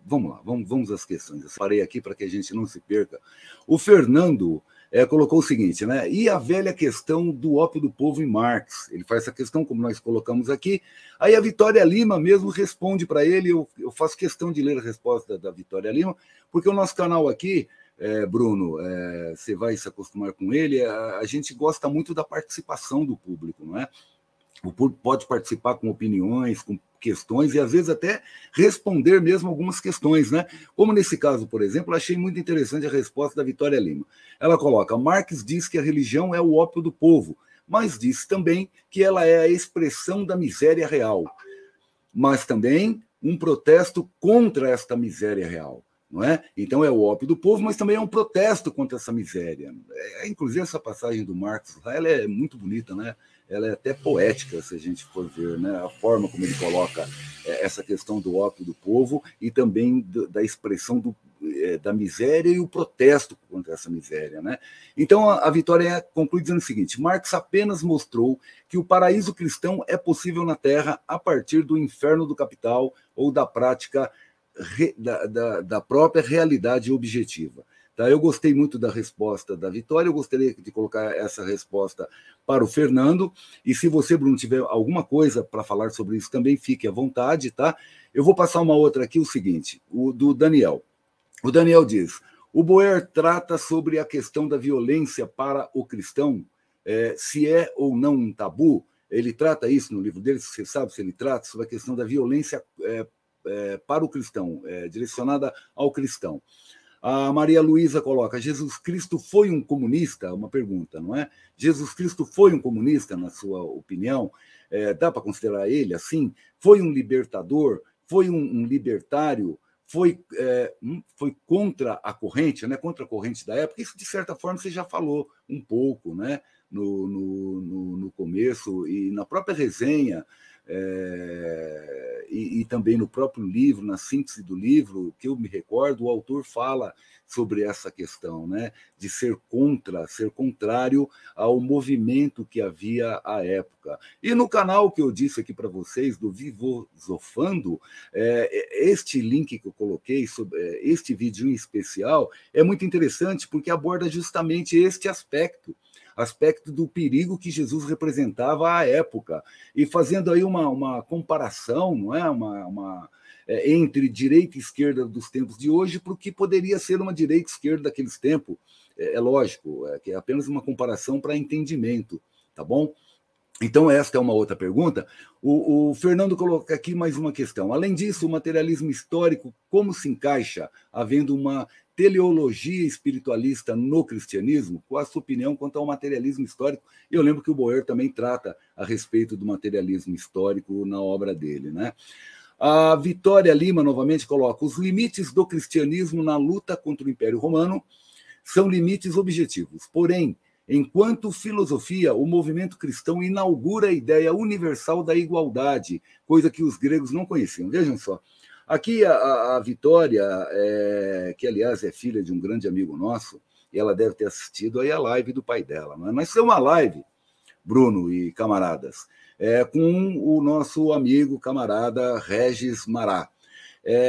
Vamos lá, vamos às questões. Eu parei aqui para que a gente não se perca. O Fernando colocou o seguinte, né? E a velha questão do ópio do povo em Marx? Ele faz essa questão, como nós colocamos aqui. Aí a Vitória Lima mesmo responde para ele. Eu faço questão de ler a resposta da Vitória Lima, porque o nosso canal aqui, Bruno, você vai se acostumar com ele, a gente gosta muito da participação do público, não é? O público pode participar com opiniões, com questões, e às vezes até responder mesmo algumas questões, né? Como nesse caso, por exemplo, eu achei muito interessante a resposta da Vitória Lima. Ela coloca: Marx diz que a religião é o ópio do povo, mas diz também que ela é a expressão da miséria real, mas também um protesto contra esta miséria real. Não é? Então é o ópio do povo, mas também é um protesto contra essa miséria. Inclusive essa passagem do Marx, ela é muito bonita, né? Ela é até poética, se a gente for ver, né? A forma como ele coloca essa questão do ópio do povo e também da expressão da miséria e o protesto contra essa miséria, né? Então a Vitória conclui dizendo o seguinte: Marx apenas mostrou que o paraíso cristão é possível na Terra a partir do inferno do capital ou da prática da própria realidade objetiva. Tá? Eu gostei muito da resposta da Vitória, eu gostaria de colocar essa resposta para o Fernando, e se você, Bruno, tiver alguma coisa para falar sobre isso também, fique à vontade, tá? Eu vou passar uma outra aqui, o seguinte, o do Daniel. O Daniel diz: o Boer trata sobre a questão da violência para o cristão, se é ou não um tabu. Ele trata isso no livro dele, você sabe se ele trata sobre a questão da violência para o cristão, direcionada ao cristão. A Maria Luísa coloca: Jesus Cristo foi um comunista? Uma pergunta, não é? Jesus Cristo foi um comunista, na sua opinião? Dá para considerar ele assim? Foi um libertador? Foi um libertário? foi contra a corrente, né, contra a corrente da época. Isso, de certa forma, você já falou um pouco, né, no começo, e na própria resenha, e também no próprio livro, na síntese do livro, que eu me recordo, o autor fala sobre essa questão, né, de ser contrário ao movimento que havia à época. E no canal que eu disse aqui para vocês, do Vivosofando, este link que eu coloquei, sobre este vídeo em especial, é muito interessante porque aborda justamente este aspecto do perigo que Jesus representava à época, e fazendo aí uma comparação, não é, entre direita e esquerda dos tempos de hoje para o que poderia ser uma direita e esquerda daqueles tempos. Lógico, que é apenas uma comparação para entendimento, tá bom? Então, esta é uma outra pergunta. O Fernando coloca aqui mais uma questão. Além disso, o materialismo histórico, como se encaixa, havendo uma teleologia espiritualista no cristianismo? Qual a sua opinião quanto ao materialismo histórico? Eu lembro que o Boer também trata a respeito do materialismo histórico na obra dele, né? A Vitória Lima, novamente, coloca: os limites do cristianismo na luta contra o Império Romano são limites objetivos. Porém, enquanto filosofia, o movimento cristão inaugura a ideia universal da igualdade, coisa que os gregos não conheciam. Vejam só. Aqui a Vitória, que aliás é filha de um grande amigo nosso, e ela deve ter assistido aí a live do pai dela. Mas isso é uma live, Bruno e camaradas, com o nosso amigo, camarada Regis Mará,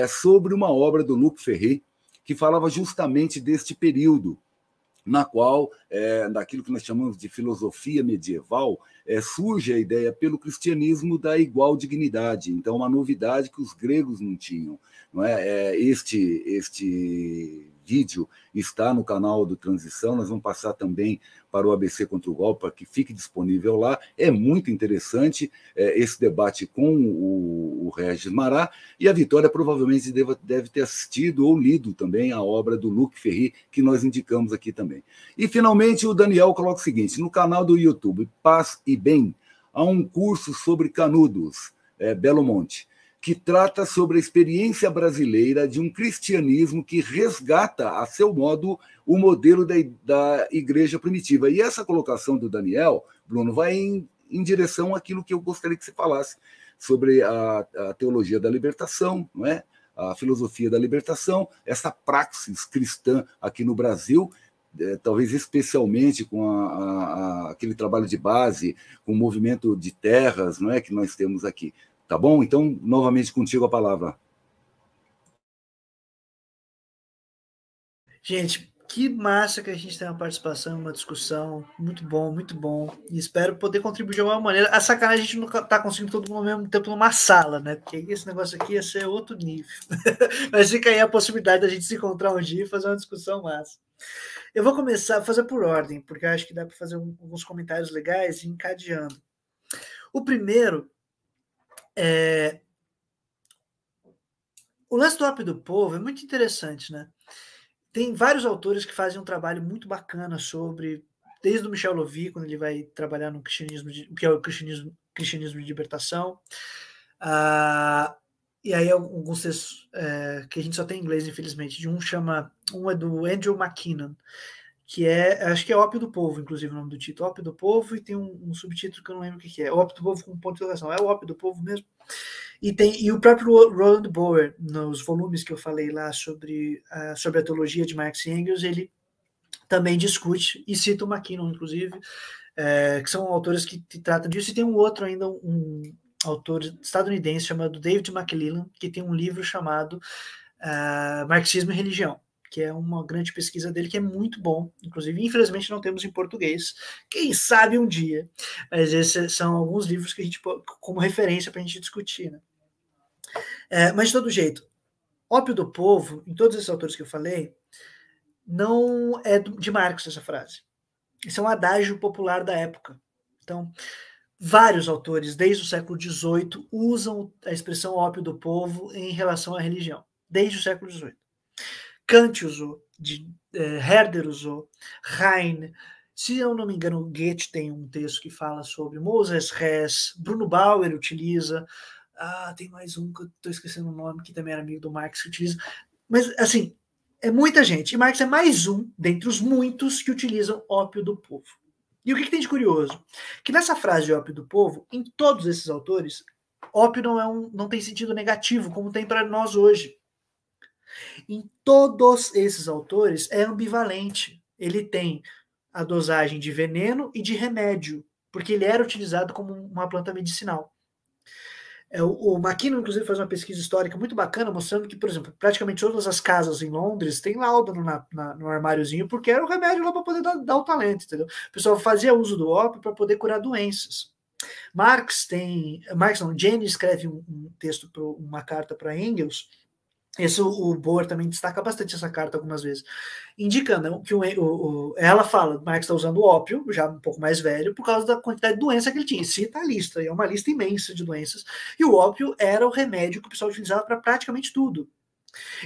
sobre uma obra do Luc Ferry, que falava justamente deste período, na qual, daquilo que nós chamamos de filosofia medieval, surge a ideia pelo cristianismo da igual dignidade. Então, uma novidade que os gregos não tinham. Não é? Este vídeo está no canal do Transição, nós vamos passar também para o ABC contra o Golpe, para que fique disponível lá. É muito interessante esse debate com o Regis Mará, e a Vitória provavelmente deve ter assistido ou lido também a obra do Luc Ferry, que nós indicamos aqui também. E, finalmente, o Daniel coloca o seguinte: no canal do YouTube Paz e Bem, há um curso sobre Canudos, Belo Monte, que trata sobre a experiência brasileira de um cristianismo que resgata, a seu modo, o modelo da igreja primitiva. E essa colocação do Daniel, Bruno, vai em direção àquilo que eu gostaria que você falasse sobre a teologia da libertação, não é? A filosofia da libertação, essa praxis cristã aqui no Brasil, talvez especialmente com aquele trabalho de base, com o movimento de terras, não é, que nós temos aqui. Tá bom? Então, novamente contigo a palavra. Gente, que massa que a gente tem uma participação, uma discussão. Muito bom, muito bom. E espero poder contribuir de alguma maneira. A sacanagem, a gente não tá conseguindo todo mundo ao mesmo tempo numa sala, né? Porque esse negócio aqui ia ser outro nível. Mas fica aí a possibilidade da gente se encontrar um dia e fazer uma discussão massa. Eu vou começar a fazer por ordem, porque eu acho que dá para fazer alguns comentários legais e encadeando. O primeiro o lance do Ópio do Povo é muito interessante, né? Tem vários autores que fazem um trabalho muito bacana sobre, desde o Michel Lovy, quando ele vai trabalhar no cristianismo, o que é o cristianismo de libertação, e aí alguns textos que a gente só tem em inglês, infelizmente. Um é do Andrew McKinnon, que acho que é Ópio do Povo, inclusive o nome do título, Ópio do Povo, e tem um subtítulo que eu não lembro o que é, Ópio do Povo com ponto de interrogação, é o Ópio do Povo mesmo? E o próprio Roland Boer, nos volumes que eu falei lá sobre a teologia de Marx e Engels, ele também discute, e cita o McKinnon, inclusive, que são autores que tratam disso, e tem um outro ainda, um autor estadunidense chamado David McClellan, que tem um livro chamado Marxismo e Religião, que é uma grande pesquisa dele, que é muito bom. Inclusive, infelizmente, não temos em português. Quem sabe um dia. Mas esses são alguns livros que a gente como referência para a gente discutir, né? Mas, de todo jeito, Ópio do Povo, em todos esses autores que eu falei, não é de Marx essa frase. Isso é um adágio popular da época. Então, vários autores, desde o século XVIII, usam a expressão ópio do povo em relação à religião. Desde o século XVIII. Kant usou, Herder usou, Heine. Se eu não me engano, Goethe tem um texto que fala sobre Moses Hess, Bruno Bauer utiliza, tem mais um que eu estou esquecendo o nome, que também era amigo do Marx, que utiliza. Mas, assim, é muita gente. E Marx é mais um dentre os muitos que utilizam ópio do povo. E o que tem de curioso? Que nessa frase de ópio do povo, em todos esses autores, ópio não tem sentido negativo, como tem para nós hoje. Em todos esses autores é ambivalente. Ele tem a dosagem de veneno e de remédio, porque ele era utilizado como uma planta medicinal. O McKinnon, inclusive, faz uma pesquisa histórica muito bacana, mostrando que, por exemplo, praticamente todas as casas em Londres têm laudo no armáriozinho, porque era o remédio lá para poder dar o talento, entendeu? O pessoal fazia uso do ópio para poder curar doenças. Jane escreve um texto, uma carta para Engels. O Bohr também destaca bastante essa carta algumas vezes, indicando que ela fala, Marx está usando ópio, já um pouco mais velho, por causa da quantidade de doença que ele tinha. Cita a lista, é uma lista imensa de doenças, e o ópio era o remédio que o pessoal utilizava para praticamente tudo.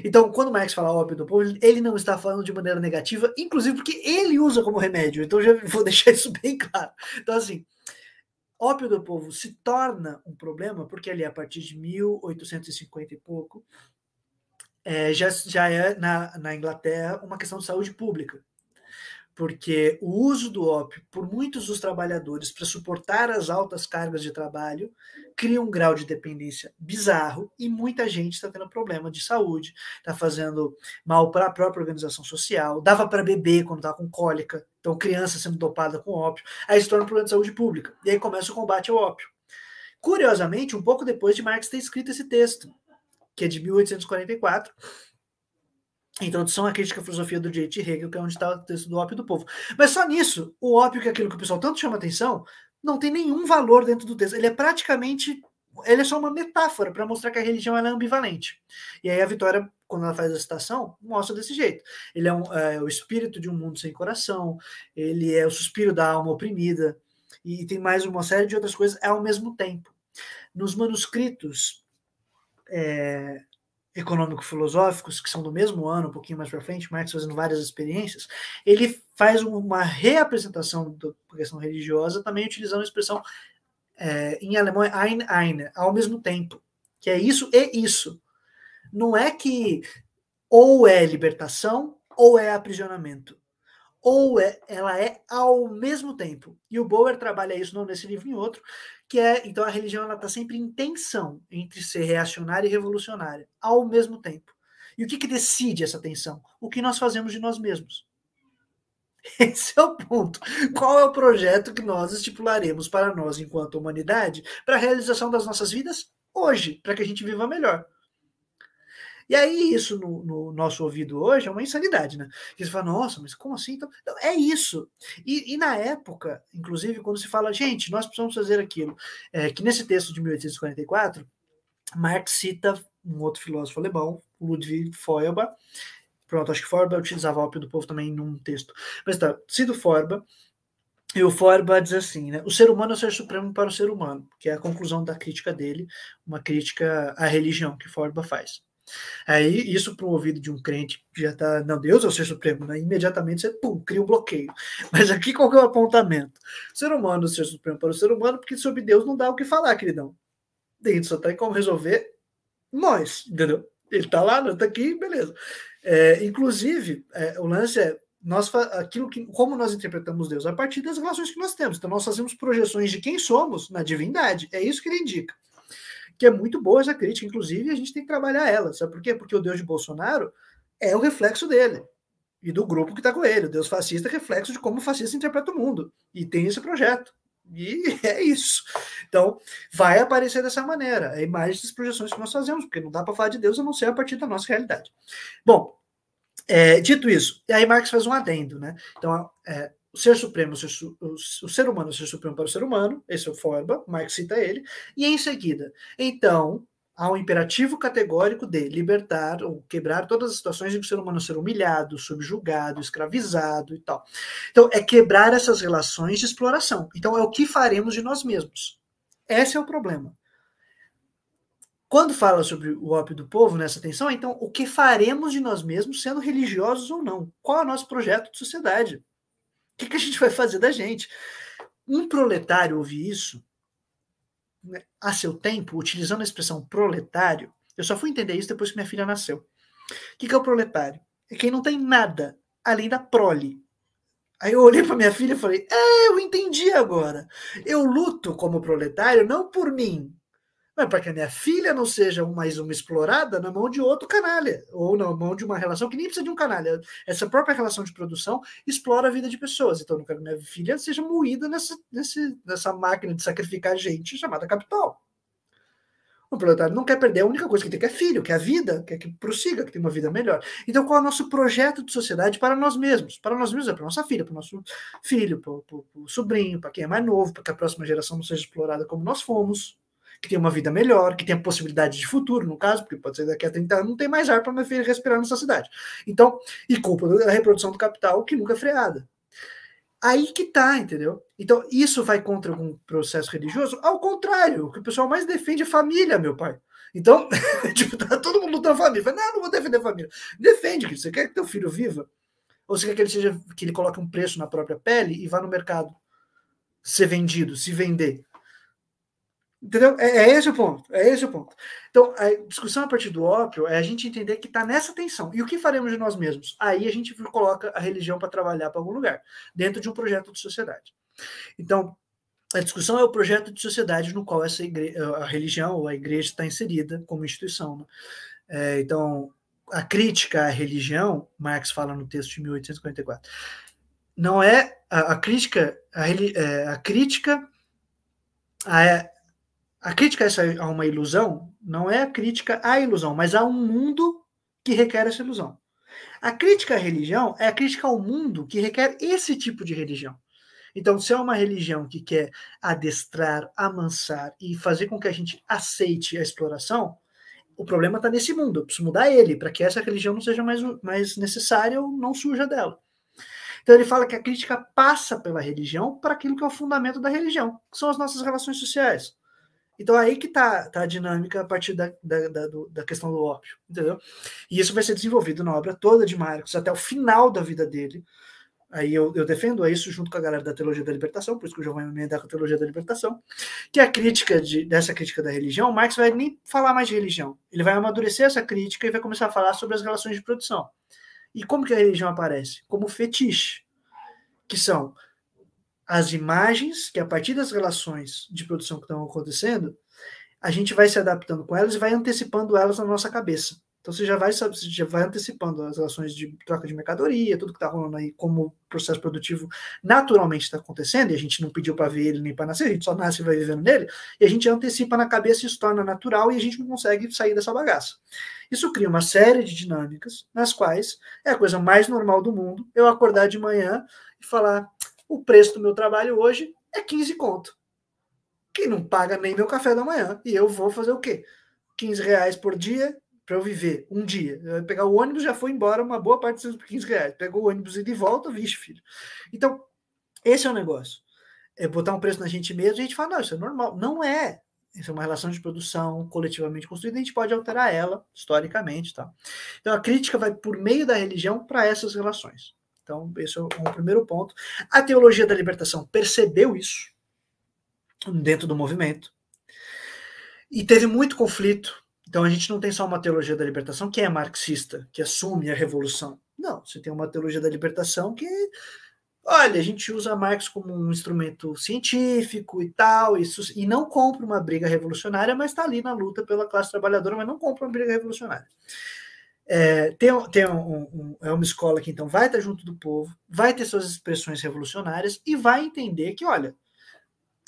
Então, quando Marx fala ópio do povo, ele não está falando de maneira negativa, inclusive porque ele usa como remédio, então já vou deixar isso bem claro. Então, assim, ópio do povo se torna um problema, porque ali a partir de 1850 e pouco, já é na Inglaterra uma questão de saúde pública, porque o uso do ópio por muitos dos trabalhadores para suportar as altas cargas de trabalho cria um grau de dependência bizarro e muita gente está tendo problema de saúde, está fazendo mal para a própria organização social, dava para beber quando estava com cólica, então criança sendo dopada com ópio, aí se torna um problema de saúde pública, e aí começa o combate ao ópio. Curiosamente, um pouco depois de Marx ter escrito esse texto, que é de 1844, Introdução à Crítica à Filosofia do Direito de Hegel, que é onde está o texto do ópio do povo. Mas só nisso, o ópio, que é aquilo que o pessoal tanto chama atenção, não tem nenhum valor dentro do texto. Ele é só uma metáfora para mostrar que a religião ela é ambivalente. E aí a Vitória, quando ela faz a citação, mostra desse jeito. Ele é o espírito de um mundo sem coração, ele é o suspiro da alma oprimida, e tem mais uma série de outras coisas ao mesmo tempo. Nos manuscritos econômico-filosóficos, que são do mesmo ano, um pouquinho mais para frente, Marx fazendo várias experiências, ele faz uma reapresentação da questão religiosa, também utilizando a expressão em alemão eine, ao mesmo tempo, que é isso e isso. Não é que ou é libertação ou é aprisionamento. Ou ela é ao mesmo tempo. E o Boer trabalha isso não nesse livro, em outro, que então a religião está sempre em tensão entre ser reacionária e revolucionária, ao mesmo tempo. E o que decide essa tensão? O que nós fazemos de nós mesmos. Esse é o ponto. Qual é o projeto que nós estipularemos para nós, enquanto humanidade, para a realização das nossas vidas hoje, para que a gente viva melhor? E aí, isso no nosso ouvido hoje é uma insanidade, né? Porque você fala, nossa, mas como assim? Então, é isso. E na época, inclusive, quando se fala, gente, nós precisamos fazer aquilo, que nesse texto de 1844, Marx cita um outro filósofo alemão, Ludwig Feuerbach. Pronto, acho que Feuerbach utilizava o ópio do povo também num texto. Mas tá, cito Feuerbach. E o Feuerbach diz assim, né? O ser humano é o ser supremo para o ser humano, que é a conclusão da crítica dele, uma crítica à religião que Feuerbach faz. Aí, isso para o ouvido de um crente que já está, não, Deus é o ser supremo, né? Imediatamente você cria um bloqueio. Mas aqui qual que é o apontamento? O ser humano é o ser supremo para o ser humano, porque sobre Deus não dá o que falar, queridão. A gente só tem como resolver nós, entendeu? Ele está lá, está aqui, beleza. Inclusive, o lance é como nós interpretamos Deus? A partir das relações que nós temos. Então, nós fazemos projeções de quem somos na divindade. É isso que ele indica. Que é muito boa essa crítica, inclusive, a gente tem que trabalhar ela. Sabe por quê? Porque o Deus de Bolsonaro é o reflexo dele e do grupo que está com ele. O Deus fascista é reflexo de como o fascista interpreta o mundo. E tem esse projeto. E é isso. Então, vai aparecer dessa maneira. A imagem das projeções que nós fazemos, porque não dá para falar de Deus a não ser a partir da nossa realidade. Bom, dito isso, e aí Marx faz um adendo, né? Então, o ser supremo, o ser humano, o ser supremo para o ser humano, esse é o Feuerbach, Marx cita ele, e em seguida, então, há um imperativo categórico de libertar ou quebrar todas as situações em que o ser humano ser humilhado, subjugado, escravizado e tal. Então, é quebrar essas relações de exploração. Então, é o que faremos de nós mesmos. Esse é o problema. Quando fala sobre o ópio do povo nessa tensão, então, o que faremos de nós mesmos, sendo religiosos ou não? Qual é o nosso projeto de sociedade? O que a gente vai fazer da gente? Um proletário ouvir isso a seu tempo, utilizando a expressão proletário, eu só fui entender isso depois que minha filha nasceu. O que é o proletário? É quem não tem nada além da prole. Aí eu olhei para minha filha e falei, eu entendi agora. Eu luto como proletário não por mim, mas para que a minha filha não seja mais uma explorada na mão de outro canalha, ou na mão de uma relação que nem precisa de um canalha. Essa própria relação de produção explora a vida de pessoas. Então eu não quero que minha filha seja moída nessa máquina de sacrificar gente chamada capital. O proletário não quer perder a única coisa que tem, que é filho, que é a vida, quer que prossiga, que tenha uma vida melhor. Então, qual é o nosso projeto de sociedade para nós mesmos? Para nós mesmos é para nossa filha, para o nosso filho, para o sobrinho, para quem é mais novo, para que a próxima geração não seja explorada como nós fomos, que tenha uma vida melhor, que tenha possibilidade de futuro, no caso, porque pode ser daqui a 30 anos não tem mais ar para minha filha respirar nessa cidade. Então, e culpa da reprodução do capital, que nunca é freada. Aí que tá, entendeu? Então, isso vai contra algum processo religioso? Ao contrário, o que o pessoal mais defende é família, meu pai. Então, tipo, tá todo mundo lutando família. Fala, não vou defender família. Defende, que você quer que teu filho viva? Ou você quer que ele coloque um preço na própria pele e vá no mercado ser vendido, se vender? Entendeu? É esse o ponto. É esse o ponto. Então, a discussão a partir do ópio é a gente entender que está nessa tensão. E o que faremos de nós mesmos? Aí a gente coloca a religião para trabalhar para algum lugar, dentro de um projeto de sociedade. Então, a discussão é o projeto de sociedade no qual a religião ou a igreja está inserida como instituição. Né? Então, a crítica à religião, Marx fala no texto de 1844, não é a crítica a uma ilusão não é a crítica à ilusão, mas a um mundo que requer essa ilusão. A crítica à religião é a crítica ao mundo que requer esse tipo de religião. Então, se é uma religião que quer adestrar, amansar e fazer com que a gente aceite a exploração, o problema está nesse mundo. Eu preciso mudar ele para que essa religião não seja mais necessária ou não suja dela. Então, ele fala que a crítica passa pela religião para aquilo que é o fundamento da religião, que são as nossas relações sociais. Então, aí que está a dinâmica a partir da questão do ópio, entendeu? E isso vai ser desenvolvido na obra toda de Marx, até o final da vida dele. Aí eu defendo isso junto com a galera da Teologia da Libertação, por isso que eu já vou emendar com a Teologia da Libertação, que a crítica dessa crítica da religião, Marx vai nem falar mais de religião. Ele vai amadurecer essa crítica e vai começar a falar sobre as relações de produção. E como que a religião aparece? Como fetiche, que são as imagens que, a partir das relações de produção que estão acontecendo, a gente vai se adaptando com elas e vai antecipando elas na nossa cabeça. Então você já vai antecipando as relações de troca de mercadoria, tudo que está rolando aí, como o processo produtivo naturalmente está acontecendo, e a gente não pediu para ver ele nem para nascer, a gente só nasce e vai vivendo nele, e a gente antecipa na cabeça e isso torna natural e a gente não consegue sair dessa bagaça. Isso cria uma série de dinâmicas nas quais é a coisa mais normal do mundo eu acordar de manhã e falar: o preço do meu trabalho hoje é 15 conto. Que não paga nem meu café da manhã. E eu vou fazer o quê? 15 reais por dia para eu viver um dia. Eu vou pegar o ônibus, já foi embora uma boa parte dos 15 reais. Pegou o ônibus e de volta, vixe, filho. Então, esse é o negócio. É botar um preço na gente mesmo e a gente fala, não, isso é normal. Não é. Isso é uma relação de produção coletivamente construída, a gente pode alterar ela historicamente. Tá? Então, a crítica vai por meio da religião para essas relações. Então, esse é o primeiro ponto. A teologia da libertação percebeu isso dentro do movimento e teve muito conflito. Então, a gente não tem só uma teologia da libertação que é marxista, que assume a revolução. Não, você tem uma teologia da libertação que, olha, a gente usa Marx como um instrumento científico e tal, e não compra uma briga revolucionária, mas está ali na luta pela classe trabalhadora, mas não compra uma briga revolucionária. É uma escola que então vai estar junto do povo, vai ter suas expressões revolucionárias e vai entender que, olha,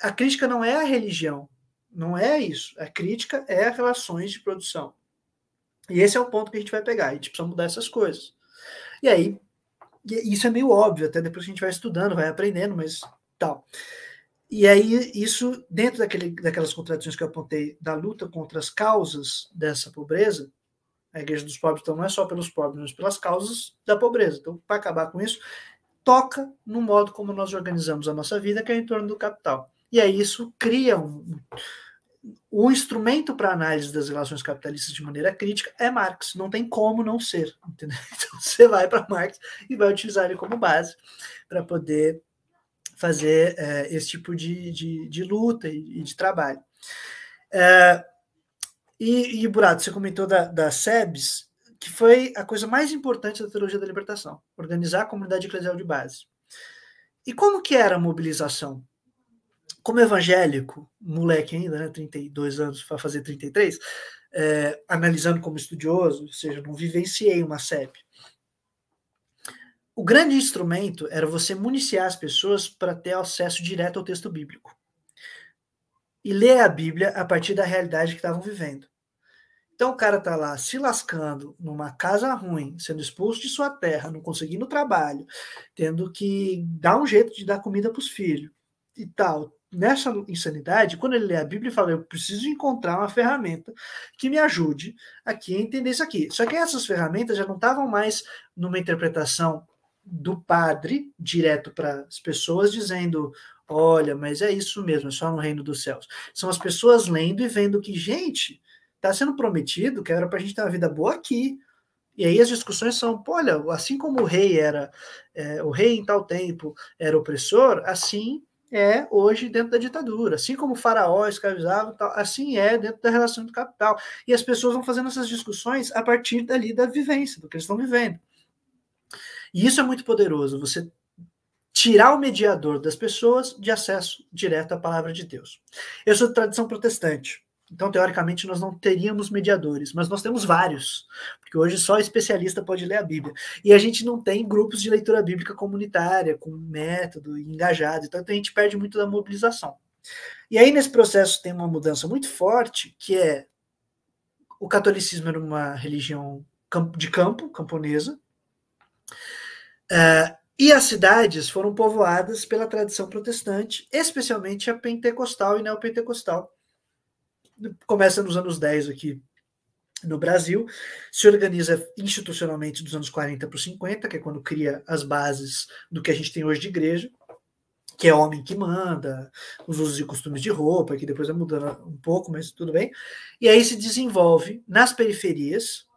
a crítica não é a religião, não é isso. A crítica é as relações de produção. E esse é o ponto que a gente vai pegar. A gente precisa mudar essas coisas. E aí, isso é meio óbvio, até depois que a gente vai estudando, vai aprendendo, mas tal. E aí, isso, dentro daquelas contradições que eu apontei, da luta contra as causas dessa pobreza, a Igreja dos Pobres, então, não é só pelos pobres, mas pelas causas da pobreza. Então, para acabar com isso, toca no modo como nós organizamos a nossa vida, que é em torno do capital. E aí isso cria o instrumento para análise das relações capitalistas de maneira crítica é Marx. Não tem como não ser. Entendeu? Então, você vai para Marx e vai utilizar ele como base para poder fazer esse tipo de luta e de trabalho. E Burato, você comentou da SEBS, que foi a coisa mais importante da teologia da libertação, organizar a comunidade eclesial de base. E como que era a mobilização? Como evangélico, moleque ainda, né, 32 anos, para fazer 33, analisando como estudioso, ou seja, não vivenciei uma SEB. O grande instrumento era você municiar as pessoas para ter acesso direto ao texto bíblico. E ler a Bíblia a partir da realidade que estavam vivendo. Então o cara tá lá se lascando numa casa ruim, sendo expulso de sua terra, não conseguindo trabalho, tendo que dar um jeito de dar comida para os filhos e tal. Nessa insanidade, quando ele lê a Bíblia, ele fala, eu preciso encontrar uma ferramenta que me ajude aqui a entender isso aqui. Só que essas ferramentas já não estavam mais numa interpretação do padre direto para as pessoas, dizendo, olha, mas é isso mesmo, é só no reino dos céus. São as pessoas lendo e vendo que, gente, está sendo prometido que era para a gente ter uma vida boa aqui. E aí as discussões são, pô, olha, assim como o rei era, o rei em tal tempo era opressor, assim é hoje dentro da ditadura. Assim como o faraó escravizava, assim é dentro da relação do capital. E as pessoas vão fazendo essas discussões a partir dali da vivência, do que eles estão vivendo. E isso é muito poderoso, você tirar o mediador das pessoas de acesso direto à palavra de Deus. Eu sou de tradição protestante, então, teoricamente, nós não teríamos mediadores, mas nós temos vários, porque hoje só especialista pode ler a Bíblia. E a gente não tem grupos de leitura bíblica comunitária, com método engajado, então a gente perde muito da mobilização. E aí, nesse processo, tem uma mudança muito forte, que é o catolicismo era uma religião de campo, camponesa, e as cidades foram povoadas pela tradição protestante, especialmente a pentecostal e neopentecostal. Começa nos anos 10 aqui no Brasil, se organiza institucionalmente dos anos 40 para os 50, que é quando cria as bases do que a gente tem hoje de igreja, que é homem que manda, os usos e costumes de roupa, que depois vai mudando um pouco, mas tudo bem. E aí se desenvolve nas periferias,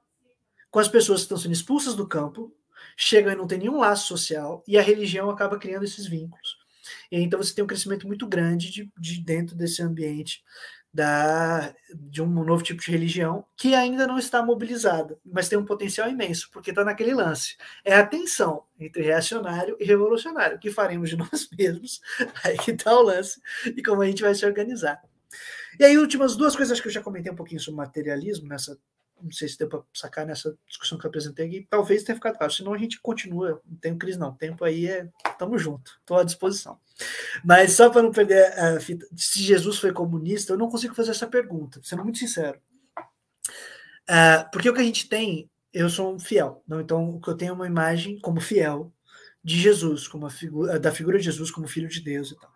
com as pessoas que estão sendo expulsas do campo, chegam e não tem nenhum laço social, e a religião acaba criando esses vínculos. E aí, então você tem um crescimento muito grande de dentro desse ambiente de um novo tipo de religião que ainda não está mobilizada, mas tem um potencial imenso, porque está naquele lance. É a tensão entre reacionário e revolucionário. O que faremos de nós mesmos? Aí que está o lance e como a gente vai se organizar. E aí, últimas duas coisas, acho que eu já comentei um pouquinho sobre materialismo, não sei se deu para sacar nessa discussão que eu apresentei aqui, talvez tenha ficado claro, senão a gente continua, não tem crise não, o tempo aí estamos juntos, estou à disposição. Mas só para não perder a fita, se Jesus foi comunista, eu não consigo fazer essa pergunta, sendo muito sincero. Porque o que a gente tem, eu sou um fiel, não? Então o que eu tenho é uma imagem como fiel de Jesus, como da figura de Jesus como filho de Deus e tal.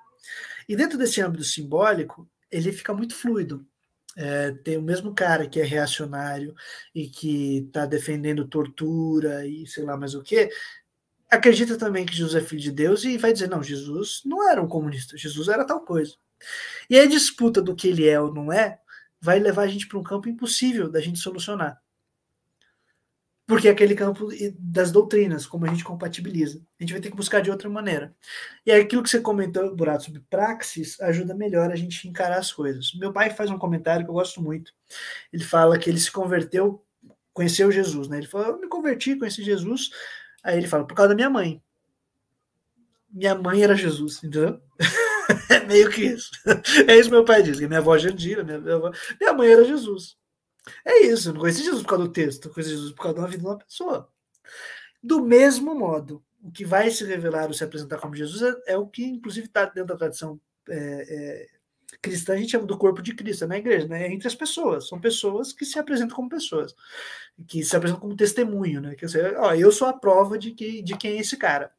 E dentro desse âmbito simbólico, ele fica muito fluido. Tem o mesmo cara que é reacionário e que está defendendo tortura e sei lá mais o que, acredita também que Jesus é filho de Deus e vai dizer, não, Jesus não era um comunista, Jesus era tal coisa. E a disputa do que ele é ou não é vai levar a gente para um campo impossível da gente solucionar. Porque é aquele campo das doutrinas, como a gente compatibiliza. A gente vai ter que buscar de outra maneira. E aquilo que você comentou, Burato, sobre praxis, ajuda melhor a gente encarar as coisas. Meu pai faz um comentário que eu gosto muito. Ele fala que ele se converteu, conheceu Jesus, né? Ele falou, eu me converti, conheci Jesus. Aí ele fala, por causa da minha mãe. Minha mãe era Jesus, entendeu? É meio que isso. É isso que meu pai diz, que minha avó Jandira, minha mãe era Jesus. É isso, eu não conheci Jesus por causa do texto, eu conheci Jesus por causa da vida de uma pessoa. Do mesmo modo, o que vai se revelar ou se apresentar como Jesus é o que, inclusive, está dentro da tradição cristã, a gente chama do corpo de Cristo, na igreja, né? Entre as pessoas. São pessoas que se apresentam como pessoas, que se apresentam como testemunho, né? Quer dizer, eu sou a prova de quem é esse cara.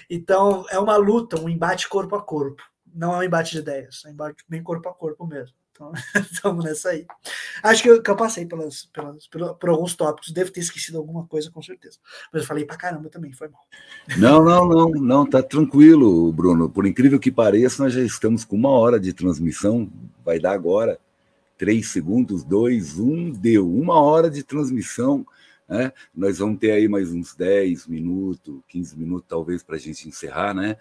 Então, é uma luta, um embate corpo a corpo. Não é um embate de ideias, é um embate bem corpo a corpo mesmo. Então, estamos nessa aí. Acho que eu passei por alguns tópicos, devo ter esquecido alguma coisa, com certeza. Mas eu falei pra caramba também, foi mal. Não, tá tranquilo, Bruno. Por incrível que pareça, nós já estamos com 1 hora de transmissão, vai dar agora 3 segundos, 2, 1, deu 1 hora de transmissão. Né? Nós vamos ter aí mais uns 10 minutos, 15 minutos, talvez, para a gente encerrar, né?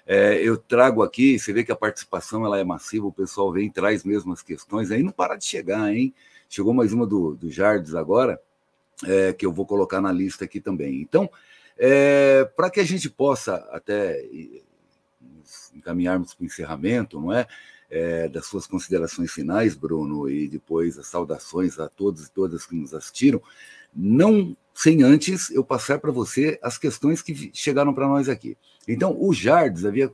Eu trago aqui, você vê que a participação ela é massiva, o pessoal vem e traz mesmo as questões, aí não para de chegar, hein? Chegou mais uma do Jardes agora, que eu vou colocar na lista aqui também. Então, para que a gente possa até encaminharmos para o encerramento, não é? Das suas considerações finais, Bruno, e depois as saudações a todos e todas que nos assistiram, não sem antes eu passar para você as questões que chegaram para nós aqui. Então, o Jardes havia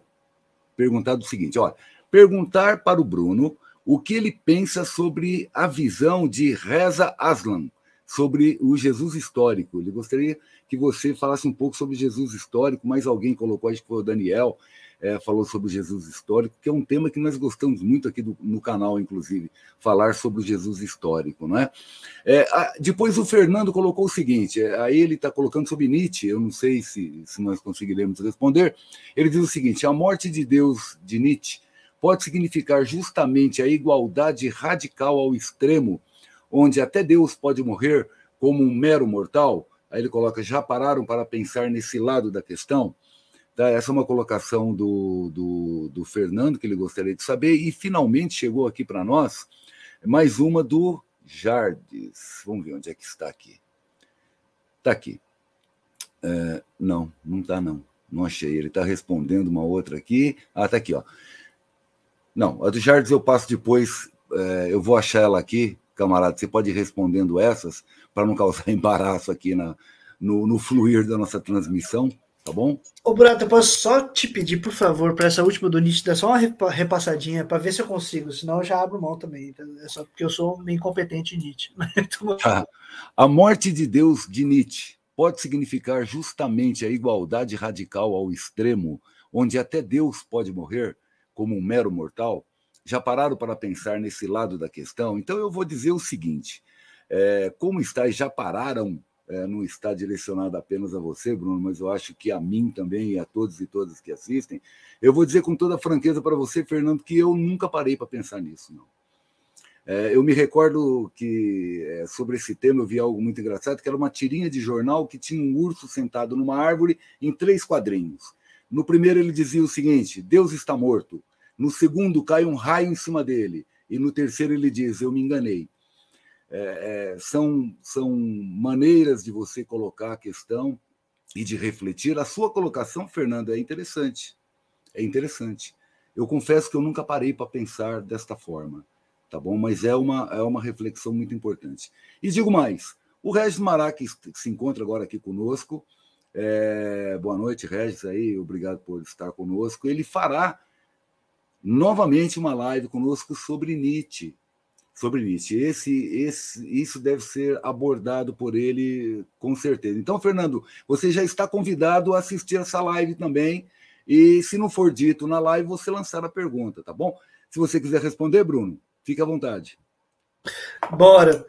perguntado o seguinte, olha, perguntar para o Bruno o que ele pensa sobre a visão de Reza Aslan, sobre o Jesus histórico. Ele gostaria que você falasse um pouco sobre Jesus histórico, mais alguém colocou, acho que foi o Daniel, falou sobre o Jesus histórico, que é um tema que nós gostamos muito aqui no canal, inclusive, falar sobre o Jesus histórico, não é? Depois o Fernando colocou o seguinte, aí ele está colocando sobre Nietzsche, eu não sei se nós conseguiremos responder, ele diz o seguinte, a morte de Deus de Nietzsche pode significar justamente a igualdade radical ao extremo, onde até Deus pode morrer como um mero mortal? Aí ele coloca, já pararam para pensar nesse lado da questão? Tá, essa é uma colocação do Fernando, que ele gostaria de saber, e finalmente chegou aqui para nós mais uma do Jardes. Vamos ver onde é que está aqui. Está aqui. Não está não. Não achei. Ele está respondendo uma outra aqui. Está aqui, ó. Não, a do Jardes eu passo depois, eu vou achar ela aqui, camarada. Você pode ir respondendo essas, para não causar embaraço aqui no fluir da nossa transmissão. Tá bom? Ô, Burato, eu posso só te pedir, por favor, para essa última do Nietzsche, dar só uma repassadinha para ver se eu consigo, senão eu já abro mão também. Tá? É só porque eu sou meio incompetente em Nietzsche. A morte de Deus de Nietzsche pode significar justamente a igualdade radical ao extremo, onde até Deus pode morrer como um mero mortal? Já pararam para pensar nesse lado da questão? Então eu vou dizer o seguinte, como está e já pararam, não está direcionado apenas a você, Bruno, mas eu acho que a mim também e a todos e todas que assistem, eu vou dizer com toda franqueza para você, Fernando, que eu nunca parei para pensar nisso, não. Eu me recordo que sobre esse tema eu vi algo muito engraçado, que era uma tirinha de jornal que tinha um urso sentado numa árvore em 3 quadrinhos. No primeiro ele dizia o seguinte, Deus está morto. No segundo cai um raio em cima dele. E no terceiro ele diz, eu me enganei. São maneiras de você colocar a questão e de refletir. A sua colocação, Fernando, é interessante. É interessante. Eu confesso que eu nunca parei para pensar desta forma, tá bom? Mas é uma reflexão muito importante. E digo mais, o Regis Mará, que se encontra agora aqui conosco, boa noite, Regis, aí, obrigado por estar conosco. Ele fará novamente uma live conosco sobre Nietzsche. Sobre Nietzsche. Isso deve ser abordado por ele com certeza. Então, Fernando, você já está convidado a assistir essa live também, e se não for dito na live, você lançar a pergunta, tá bom? Se você quiser responder, Bruno, fique à vontade. Bora!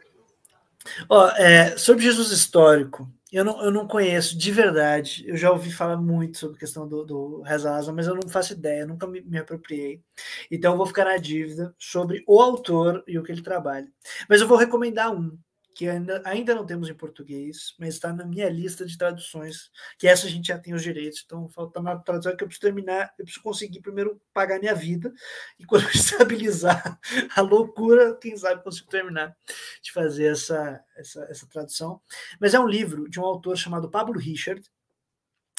Sobre Jesus histórico, eu não conheço de verdade, eu já ouvi falar muito sobre a questão do Reza Aslan, mas eu não faço ideia, nunca me apropriei. Então eu vou ficar na dívida sobre o autor e o que ele trabalha. Mas eu vou recomendar um, que ainda não temos em português, mas está na minha lista de traduções, que essa a gente já tem os direitos, então falta uma tradução que eu preciso terminar, eu preciso conseguir primeiro pagar minha vida, e quando eu estabilizar a loucura, quem sabe consigo terminar de fazer essa tradução. Mas é um livro de um autor chamado Pablo Richard,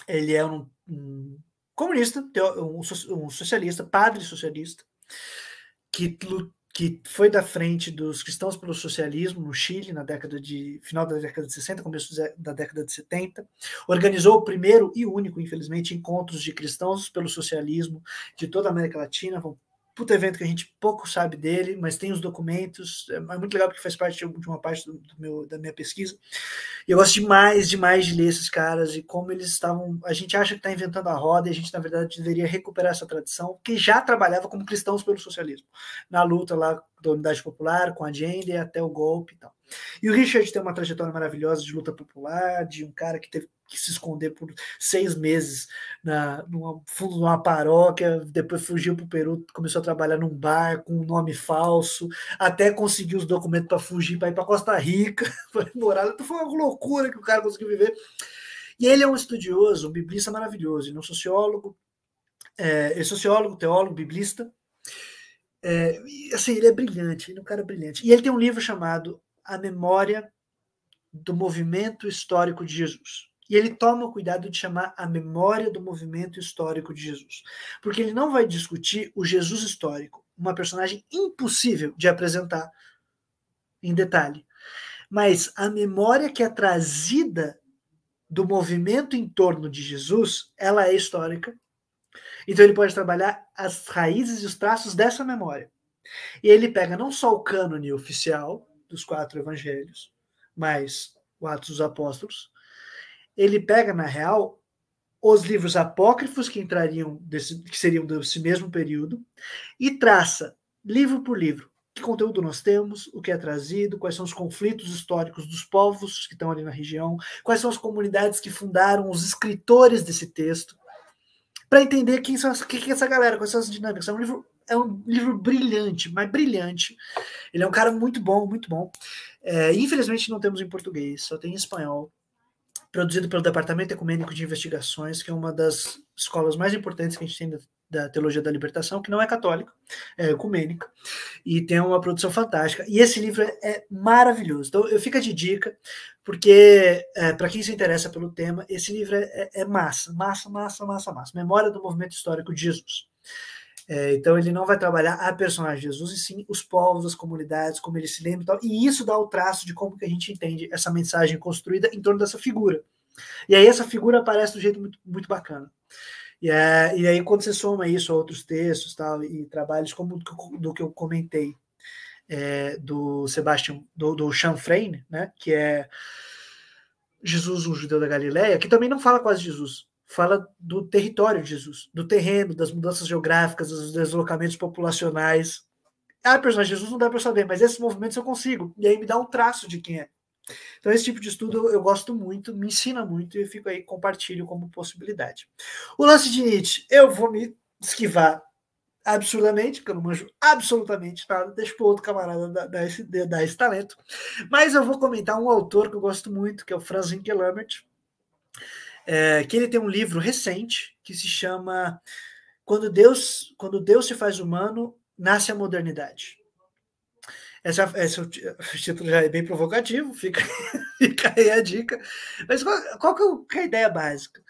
ele é um comunista, um socialista, padre socialista, que foi da frente dos cristãos pelo socialismo no Chile, final da década de 60, começo da década de 70, organizou o primeiro e único, infelizmente, encontros de cristãos pelo socialismo de toda a América Latina. Puta evento que a gente pouco sabe dele, mas tem os documentos, é muito legal porque faz parte de uma parte da minha pesquisa. E eu gosto demais de ler esses caras e como eles estavam. A gente acha que está inventando a roda e a gente, na verdade, deveria recuperar essa tradição, que já trabalhava como cristãos pelo socialismo, na luta lá da Unidade Popular, com a Allende até o golpe e tal. E o Richard tem uma trajetória maravilhosa de luta popular, de um cara que teve que se esconder por 6 meses no fundo de uma paróquia, depois fugiu para o Peru, começou a trabalhar num bar com um nome falso, até conseguiu os documentos para fugir, para ir para Costa Rica, para morar. Então foi uma loucura que o cara conseguiu viver. E ele é um estudioso, um biblista maravilhoso, ele é um sociólogo, Ele é sociólogo, teólogo, biblista. Assim, ele é brilhante, ele é um cara brilhante. E ele tem um livro chamado A Memória do Movimento Histórico de Jesus. E ele toma o cuidado de chamar a memória do movimento histórico de Jesus. Porque ele não vai discutir o Jesus histórico, uma personagem impossível de apresentar em detalhe. Mas a memória que é trazida do movimento em torno de Jesus, ela é histórica. Então ele pode trabalhar as raízes e os traços dessa memória. E ele pega não só o cânone oficial dos 4 evangelhos, mas o Atos dos Apóstolos, ele pega, na real, os livros apócrifos que entrariam, que seriam desse mesmo período, e traça, livro por livro, que conteúdo nós temos, o que é trazido, quais são os conflitos históricos dos povos que estão ali na região, quais são as comunidades que fundaram os escritores desse texto, para entender quem é essa galera, quais são as dinâmicas. É um livro brilhante, mas brilhante. Ele é um cara muito bom, muito bom. Infelizmente não temos em português, só tem em espanhol. Produzido pelo Departamento Ecumênico de Investigações, que é uma das escolas mais importantes que a gente tem da Teologia da Libertação, que não é católica, é ecumênica, e tem uma produção fantástica. E esse livro é maravilhoso. Então, eu fico de dica, porque, para quem se interessa pelo tema, esse livro é massa. Memória do Movimento Histórico de Jesus. Então, ele não vai trabalhar a personagem de Jesus, e sim os povos, as comunidades, como ele se lembra e tal. E isso dá o traço de como que a gente entende essa mensagem construída em torno dessa figura. E aí essa figura aparece de um jeito muito, muito bacana. E aí, quando você soma isso a outros textos tal, e trabalhos como do que eu comentei, do Sebastian, do Chanfreine, né, que é Jesus, um judeu da Galileia, que também não fala quase de Jesus, fala do território de Jesus, do terreno, das mudanças geográficas, dos deslocamentos populacionais. Personagem de Jesus não dá para saber, mas esses movimentos eu consigo, e aí me dá um traço de quem é. Então, esse tipo de estudo eu gosto muito, me ensina muito, e eu fico aí, compartilho como possibilidade. O lance de Nietzsche, eu vou me esquivar absurdamente, porque eu não manjo absolutamente nada, deixo para o outro camarada dar esse talento. Mas eu vou comentar um autor que eu gosto muito, que é o Franz Hinkelhammer, que ele tem um livro recente que se chama Quando Deus se faz humano, nasce a modernidade. O título já é bem provocativo, fica aí a dica. Mas qual que é a ideia básica?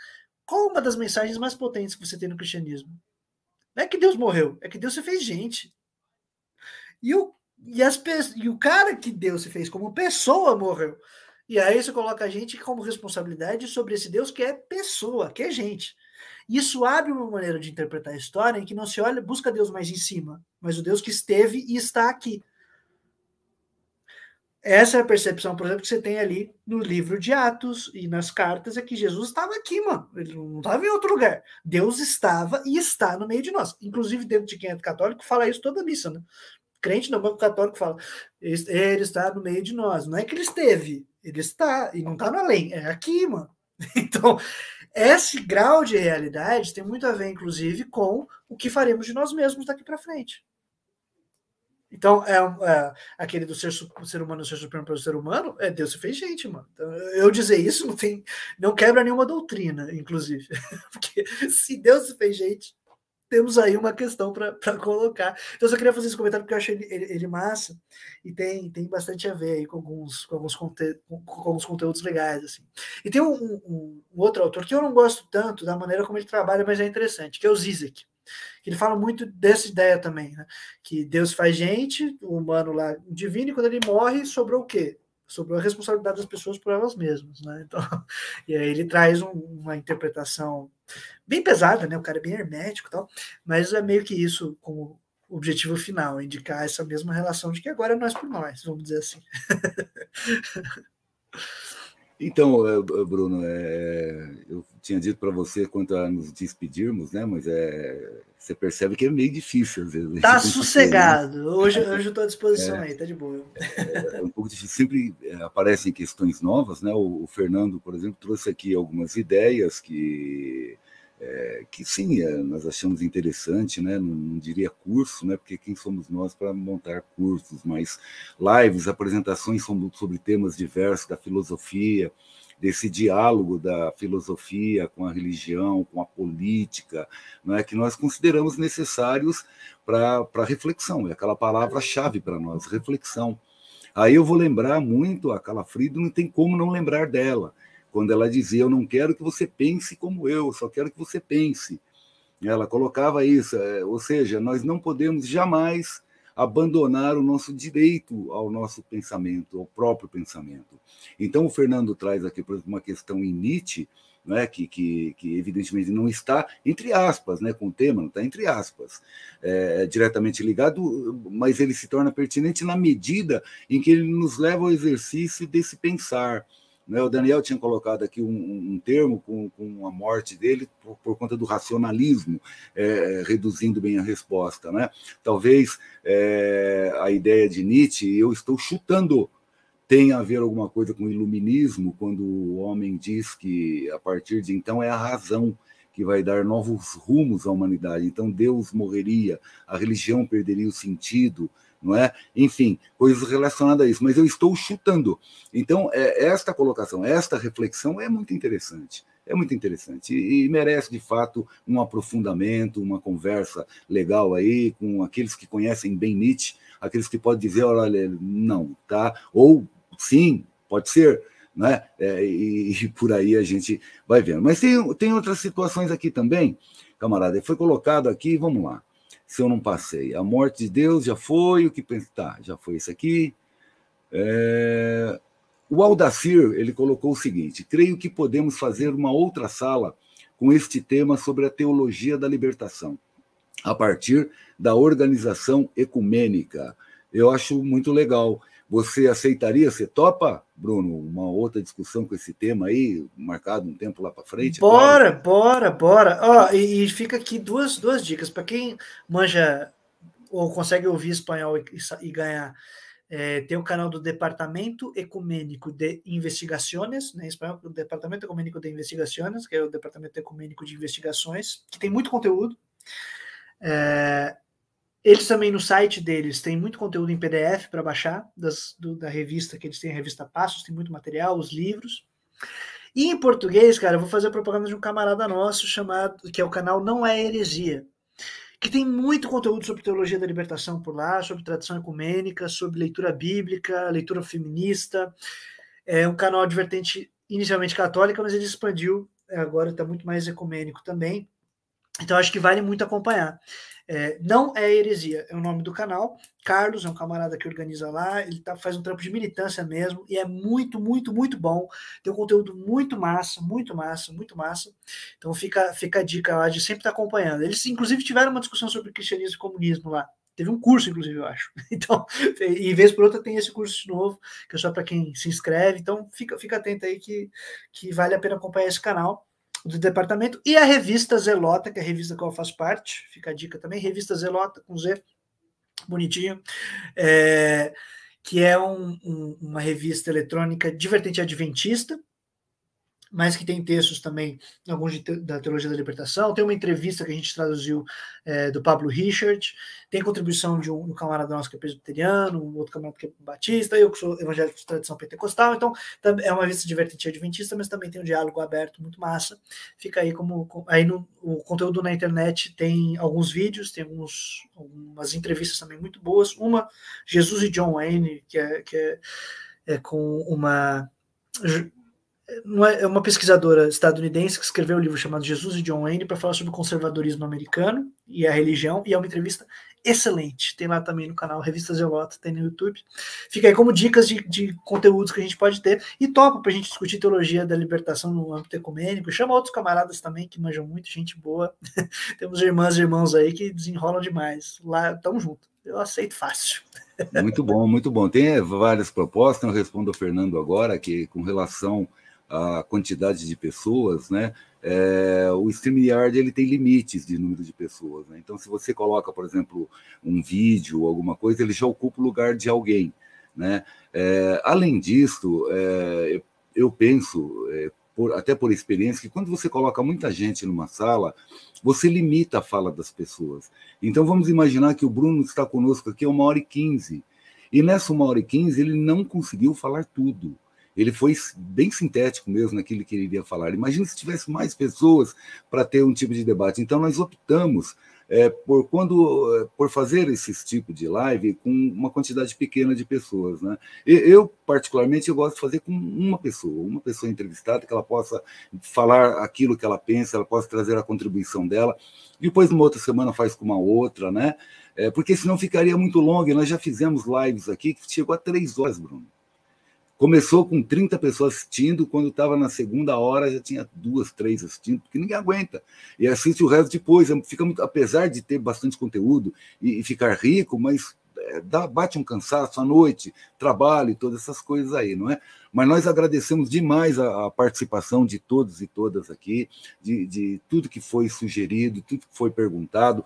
Qual uma das mensagens mais potentes que você tem no cristianismo? Não é que Deus morreu, é que Deus se fez gente. E o cara que Deus se fez como pessoa morreu. E aí você coloca a gente como responsabilidade sobre esse Deus que é pessoa, que é gente. Isso abre uma maneira de interpretar a história em que não se busca Deus mais em cima, mas o Deus que esteve e está aqui. Essa é a percepção, por exemplo, que você tem ali no livro de Atos e nas cartas, é que Jesus estava aqui, mano. Ele não estava em outro lugar. Deus estava e está no meio de nós. Inclusive, dentro de quem é católico, fala isso toda a missa, né? Crente não, mas o católico fala, ele está no meio de nós. Não é que ele esteve, ele está, e não está no além, é aqui, mano. Então, esse grau de realidade tem muito a ver, inclusive, com o que faremos de nós mesmos daqui para frente. Então, aquele do ser humano ser supremo pelo ser humano, Deus se fez gente, mano. Então, eu dizer isso não quebra nenhuma doutrina, inclusive. Porque se Deus se fez gente, temos aí uma questão para colocar. Então, eu só queria fazer esse comentário porque eu achei ele massa e tem bastante a ver aí com alguns conteúdos legais. Assim. E tem um outro autor que eu não gosto tanto da maneira como ele trabalha, mas é interessante, que é o Zizek. Ele fala muito dessa ideia também, né? Que Deus faz gente, o humano lá, o divino, e quando ele morre, sobrou o quê? Sobrou a responsabilidade das pessoas por elas mesmas, né? Então, e aí ele traz uma interpretação bem pesada, né? O cara é bem hermético e tal, mas é meio que isso como objetivo final, indicar essa mesma relação de que agora é nós por nós, vamos dizer assim. Então, Bruno, eu tinha dito para você quanto a nos despedirmos, né? Mas você percebe que é meio difícil às vezes. Tá sossegado. Né? Hoje eu estou à disposição aí, tá de boa. É um pouco difícil. Sempre aparecem questões novas, né? O Fernando, por exemplo, trouxe aqui algumas ideias que que sim, nós achamos interessante, né? Não diria curso, né? Porque quem somos nós para montar cursos, mas lives, apresentações sobre temas diversos da filosofia, desse diálogo da filosofia com a religião, com a política, não é, que nós consideramos necessários para reflexão, é aquela palavra-chave para nós, reflexão. Aí eu vou lembrar muito a Carla Fried, não tem como não lembrar dela, quando ela dizia: eu não quero que você pense como eu só quero que você pense. Ela colocava isso, ou seja, nós não podemos jamais abandonar o nosso direito ao nosso pensamento, ao próprio pensamento. Então, o Fernando traz aqui, por exemplo, uma questão em Nietzsche, né, que evidentemente não está, entre aspas, né, com o tema, não está entre aspas, diretamente ligado, mas ele se torna pertinente na medida em que ele nos leva ao exercício desse pensar. O Daniel tinha colocado aqui um termo com a morte dele por conta do racionalismo, reduzindo bem a resposta, né? Talvez a ideia de Nietzsche, eu estou chutando, tem a ver alguma coisa com o iluminismo, quando o homem diz que, a partir de então, é a razão que vai dar novos rumos à humanidade. Então, Deus morreria, a religião perderia o sentido, não é? Enfim, coisas relacionadas a isso. Mas eu estou chutando. Então, esta colocação, esta reflexão é muito interessante. É muito interessante e merece, de fato, um aprofundamento, uma conversa legal aí com aqueles que conhecem bem Nietzsche, aqueles que podem dizer: olha, não, tá? Ou sim, pode ser, né? E por aí a gente vai vendo. Mas tem outras situações aqui também, camarada. Foi colocado aqui, vamos lá. Se eu não passei, a morte de Deus já foi, o que tá, já foi isso aqui. O Aldacir, ele colocou o seguinte: creio que podemos fazer uma outra sala com este tema sobre a teologia da libertação, a partir da organização ecumênica. Eu acho muito legal. Você aceitaria, você topa, Bruno, uma outra discussão com esse tema aí, marcado um tempo lá para frente? Bora, claro. bora. E fica aqui duas dicas. Para quem manja ou consegue ouvir espanhol e ganhar, tem o canal do Departamento Ecumênico de Investigações, né, em espanhol, o Departamento Ecumênico de Investigações, que é o Departamento Ecumênico de Investigações, que tem muito conteúdo. Eles também, no site deles, tem muito conteúdo em PDF para baixar, da revista, que eles têm, a revista Passos, tem muito material, os livros. E em português, cara, eu vou fazer a propaganda de um camarada nosso, que é o canal Não é Heresia, que tem muito conteúdo sobre teologia da libertação por lá, sobre tradição ecumênica, sobre leitura bíblica, leitura feminista. É um canal de vertente inicialmente católica, mas ele expandiu, agora está muito mais ecumênico também. Então, acho que vale muito acompanhar. Não é Heresia, é o nome do canal. Carlos é um camarada que organiza lá, ele faz um trampo de militância mesmo, e é muito, muito, muito bom. Tem um conteúdo muito massa, muito massa, muito massa. Então fica a dica lá de sempre estar acompanhando. Eles, inclusive, tiveram uma discussão sobre cristianismo e comunismo lá. Teve um curso, inclusive, eu acho. Então, e vez por outra tem esse curso de novo, que é só para quem se inscreve. Então, fica atento aí que vale a pena acompanhar esse canal do departamento, e a revista Zelota, que é a revista que eu faço parte, fica a dica também, revista Zelota, com Z, bonitinho, que é uma revista eletrônica de vertente adventista, mas que tem textos também, alguns da Teologia da Libertação. Tem uma entrevista que a gente traduziu do Pablo Richard, tem contribuição de um camarada nosso que é presbiteriano, um outro camarada que é batista, eu que sou evangélico de tradição pentecostal. Então é uma revista de vertente adventista, mas também tem um diálogo aberto muito massa. Fica aí o conteúdo na internet, tem alguns vídeos, tem algumas entrevistas também muito boas. Uma, Jesus e John Wayne, que é com uma pesquisadora estadunidense que escreveu um livro chamado Jesus e John Wayne para falar sobre o conservadorismo americano e a religião, e é uma entrevista excelente. Tem lá também no canal Revista Zelota, tem no YouTube. Fica aí como dicas de conteúdos que a gente pode ter, e topa para a gente discutir teologia da libertação no âmbito ecumênico. Chama outros camaradas também que manjam muito, gente boa. Temos irmãs e irmãos aí que desenrolam demais. Lá, tamo junto. Eu aceito fácil. Muito bom, muito bom. Tem várias propostas, eu respondo ao Fernando agora, que com relação à quantidade de pessoas, né? O StreamYard ele tem limites de número de pessoas, né? Então, se você coloca, por exemplo, um vídeo ou alguma coisa, ele já ocupa o lugar de alguém, né? Além disso, eu penso, até por experiência, que quando você coloca muita gente numa sala, você limita a fala das pessoas. Então, vamos imaginar que o Bruno está conosco aqui a 1h15, e nessa 1h15 ele não conseguiu falar tudo. Ele foi bem sintético mesmo naquilo que ele iria falar. Imagina se tivesse mais pessoas para ter um tipo de debate. Então, nós optamos por fazer esse tipo de live com uma quantidade pequena de pessoas, né? Eu, particularmente, eu gosto de fazer com uma pessoa entrevistada, que ela possa falar aquilo que ela pensa, ela possa trazer a contribuição dela. Depois, numa outra semana, faz com uma outra, né? Porque senão ficaria muito longo. E nós já fizemos lives aqui que chegou a 3 horas, Bruno. Começou com 30 pessoas assistindo, quando estava na segunda hora já tinha 2, 3 assistindo, porque ninguém aguenta. E assiste o resto depois. Fica muito, apesar de ter bastante conteúdo e ficar rico, mas bate um cansaço à noite, trabalho e todas essas coisas aí, não é? Mas nós agradecemos demais a participação de todos e todas aqui, de tudo que foi sugerido, tudo que foi perguntado.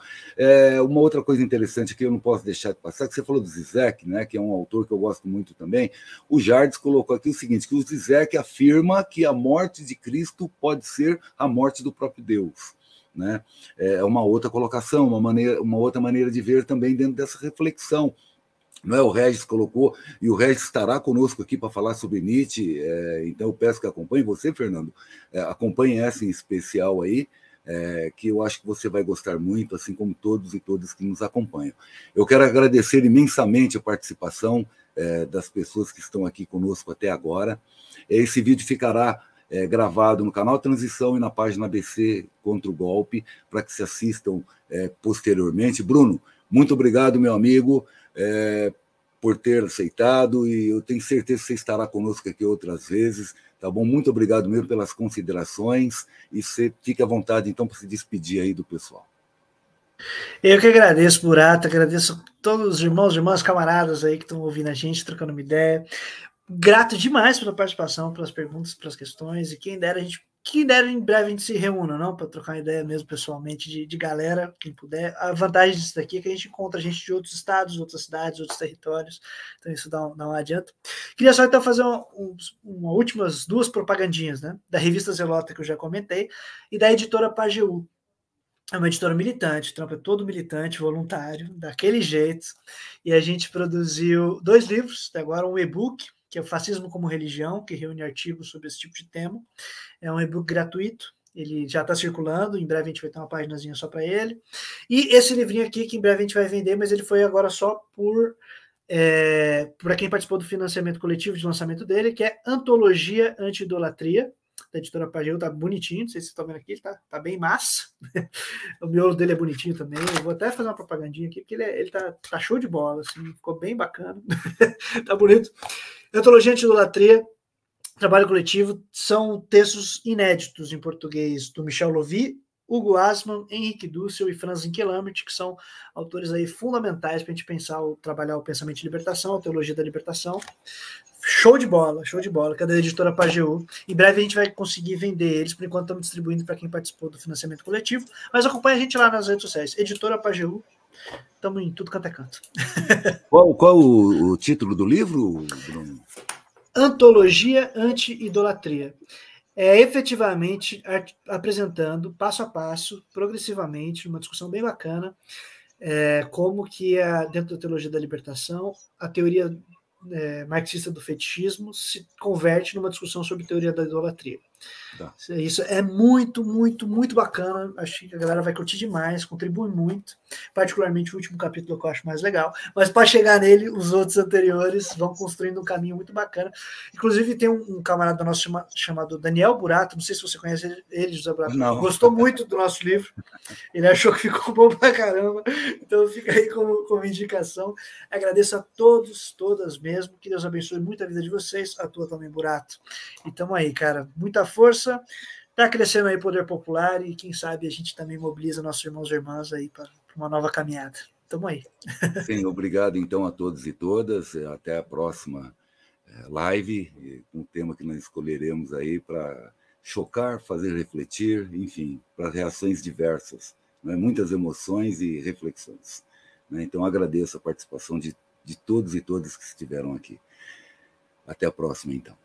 Uma outra coisa interessante que eu não posso deixar de passar, que você falou do Zizek, né, que é um autor que eu gosto muito também. O Jardes colocou aqui o seguinte, que o Zizek afirma que a morte de Cristo pode ser a morte do próprio Deus. Né? É uma outra colocação, uma outra maneira de ver também dentro dessa reflexão. Não é? O Regis colocou, e o Regis estará conosco aqui para falar sobre Nietzsche, então eu peço que acompanhe você, Fernando, acompanhe essa em especial aí, que eu acho que você vai gostar muito, assim como todos e todas que nos acompanham. Eu quero agradecer imensamente a participação das pessoas que estão aqui conosco até agora. Esse vídeo ficará gravado no canal Transição e na página ABC Contra o Golpe, para que se assistam posteriormente. Bruno, muito obrigado, meu amigo, por ter aceitado, e eu tenho certeza que você estará conosco aqui outras vezes, tá bom? Muito obrigado mesmo pelas considerações, e você fique à vontade, então, para se despedir aí do pessoal. Eu que agradeço, Burato, agradeço a todos os irmãos, irmãs, camaradas aí que estão ouvindo a gente, trocando uma ideia. Grato demais pela participação, pelas perguntas, pelas questões, e quem dera em breve a gente se reúna, não? Para trocar uma ideia mesmo pessoalmente de galera, quem puder. A vantagem disso daqui é que a gente encontra gente de outros estados, outras cidades, outros territórios, então isso dá um adianto. Queria só então fazer uma últimas 2 propagandinhas, né? Da revista Zelota, que eu já comentei, e da editora Pajeú. É uma editora militante, o trampo é todo militante, voluntário, daquele jeito, e a gente produziu 2 livros, até agora um e-book, que é o Fascismo como Religião, que reúne artigos sobre esse tipo de tema. É um e-book gratuito, ele já está circulando, em breve a gente vai ter uma paginazinha só para ele. E esse livrinho aqui, que em breve a gente vai vender, mas ele foi agora só para quem participou do financiamento coletivo de lançamento dele, que é Antologia Anti-Idolatria, da editora Pajeú, tá bonitinho, não sei se vocês estão vendo aqui, ele tá bem massa. O miolo dele é bonitinho também, eu vou até fazer uma propagandinha aqui, porque ele tá show de bola, assim, ficou bem bacana, tá bonito. Antologia Anti-Idolatria, trabalho coletivo, são textos inéditos em português do Michel Louvi, Hugo Asman, Henrique Dussel e Franz Inkelamert, que são autores aí fundamentais para a gente trabalhar o pensamento de libertação, a teologia da libertação. Show de bola, cadê a editora Pajeú? Em breve a gente vai conseguir vender eles, por enquanto estamos distribuindo para quem participou do financiamento coletivo, mas acompanha a gente lá nas redes sociais, editora Pajeú, estamos em tudo quanto é canto. Qual o título do livro, Bruno? Antologia Anti-Idolatria. Efetivamente apresentando, passo a passo, progressivamente, uma discussão bem bacana, como que dentro da teologia da libertação, a teoria marxista do fetichismo se converte numa discussão sobre teoria da idolatria. Tá. Isso é muito, muito, muito bacana. Acho que a galera vai curtir demais, contribui muito. Particularmente o último capítulo que eu acho mais legal. Mas para chegar nele, os outros anteriores vão construindo um caminho muito bacana. Inclusive, tem um camarada nosso chamado Daniel Burato. Não sei se você conhece ele, José Burato. Não. Gostou muito do nosso livro. Ele achou que ficou bom pra caramba. Então fica aí como indicação. Agradeço a todos, todas mesmo. Que Deus abençoe muito a vida de vocês. A tua também, Burato. E tamo aí, cara. Muita força. Tá crescendo aí o poder popular e quem sabe a gente também mobiliza nossos irmãos e irmãs aí para uma nova caminhada. Tamo aí. Sim, obrigado então a todos e todas. Até a próxima live, com o tema que nós escolheremos aí para chocar, fazer refletir, enfim, para reações diversas, né? Muitas emoções e reflexões, né? Então agradeço a participação de todos e todas que estiveram aqui. Até a próxima, então.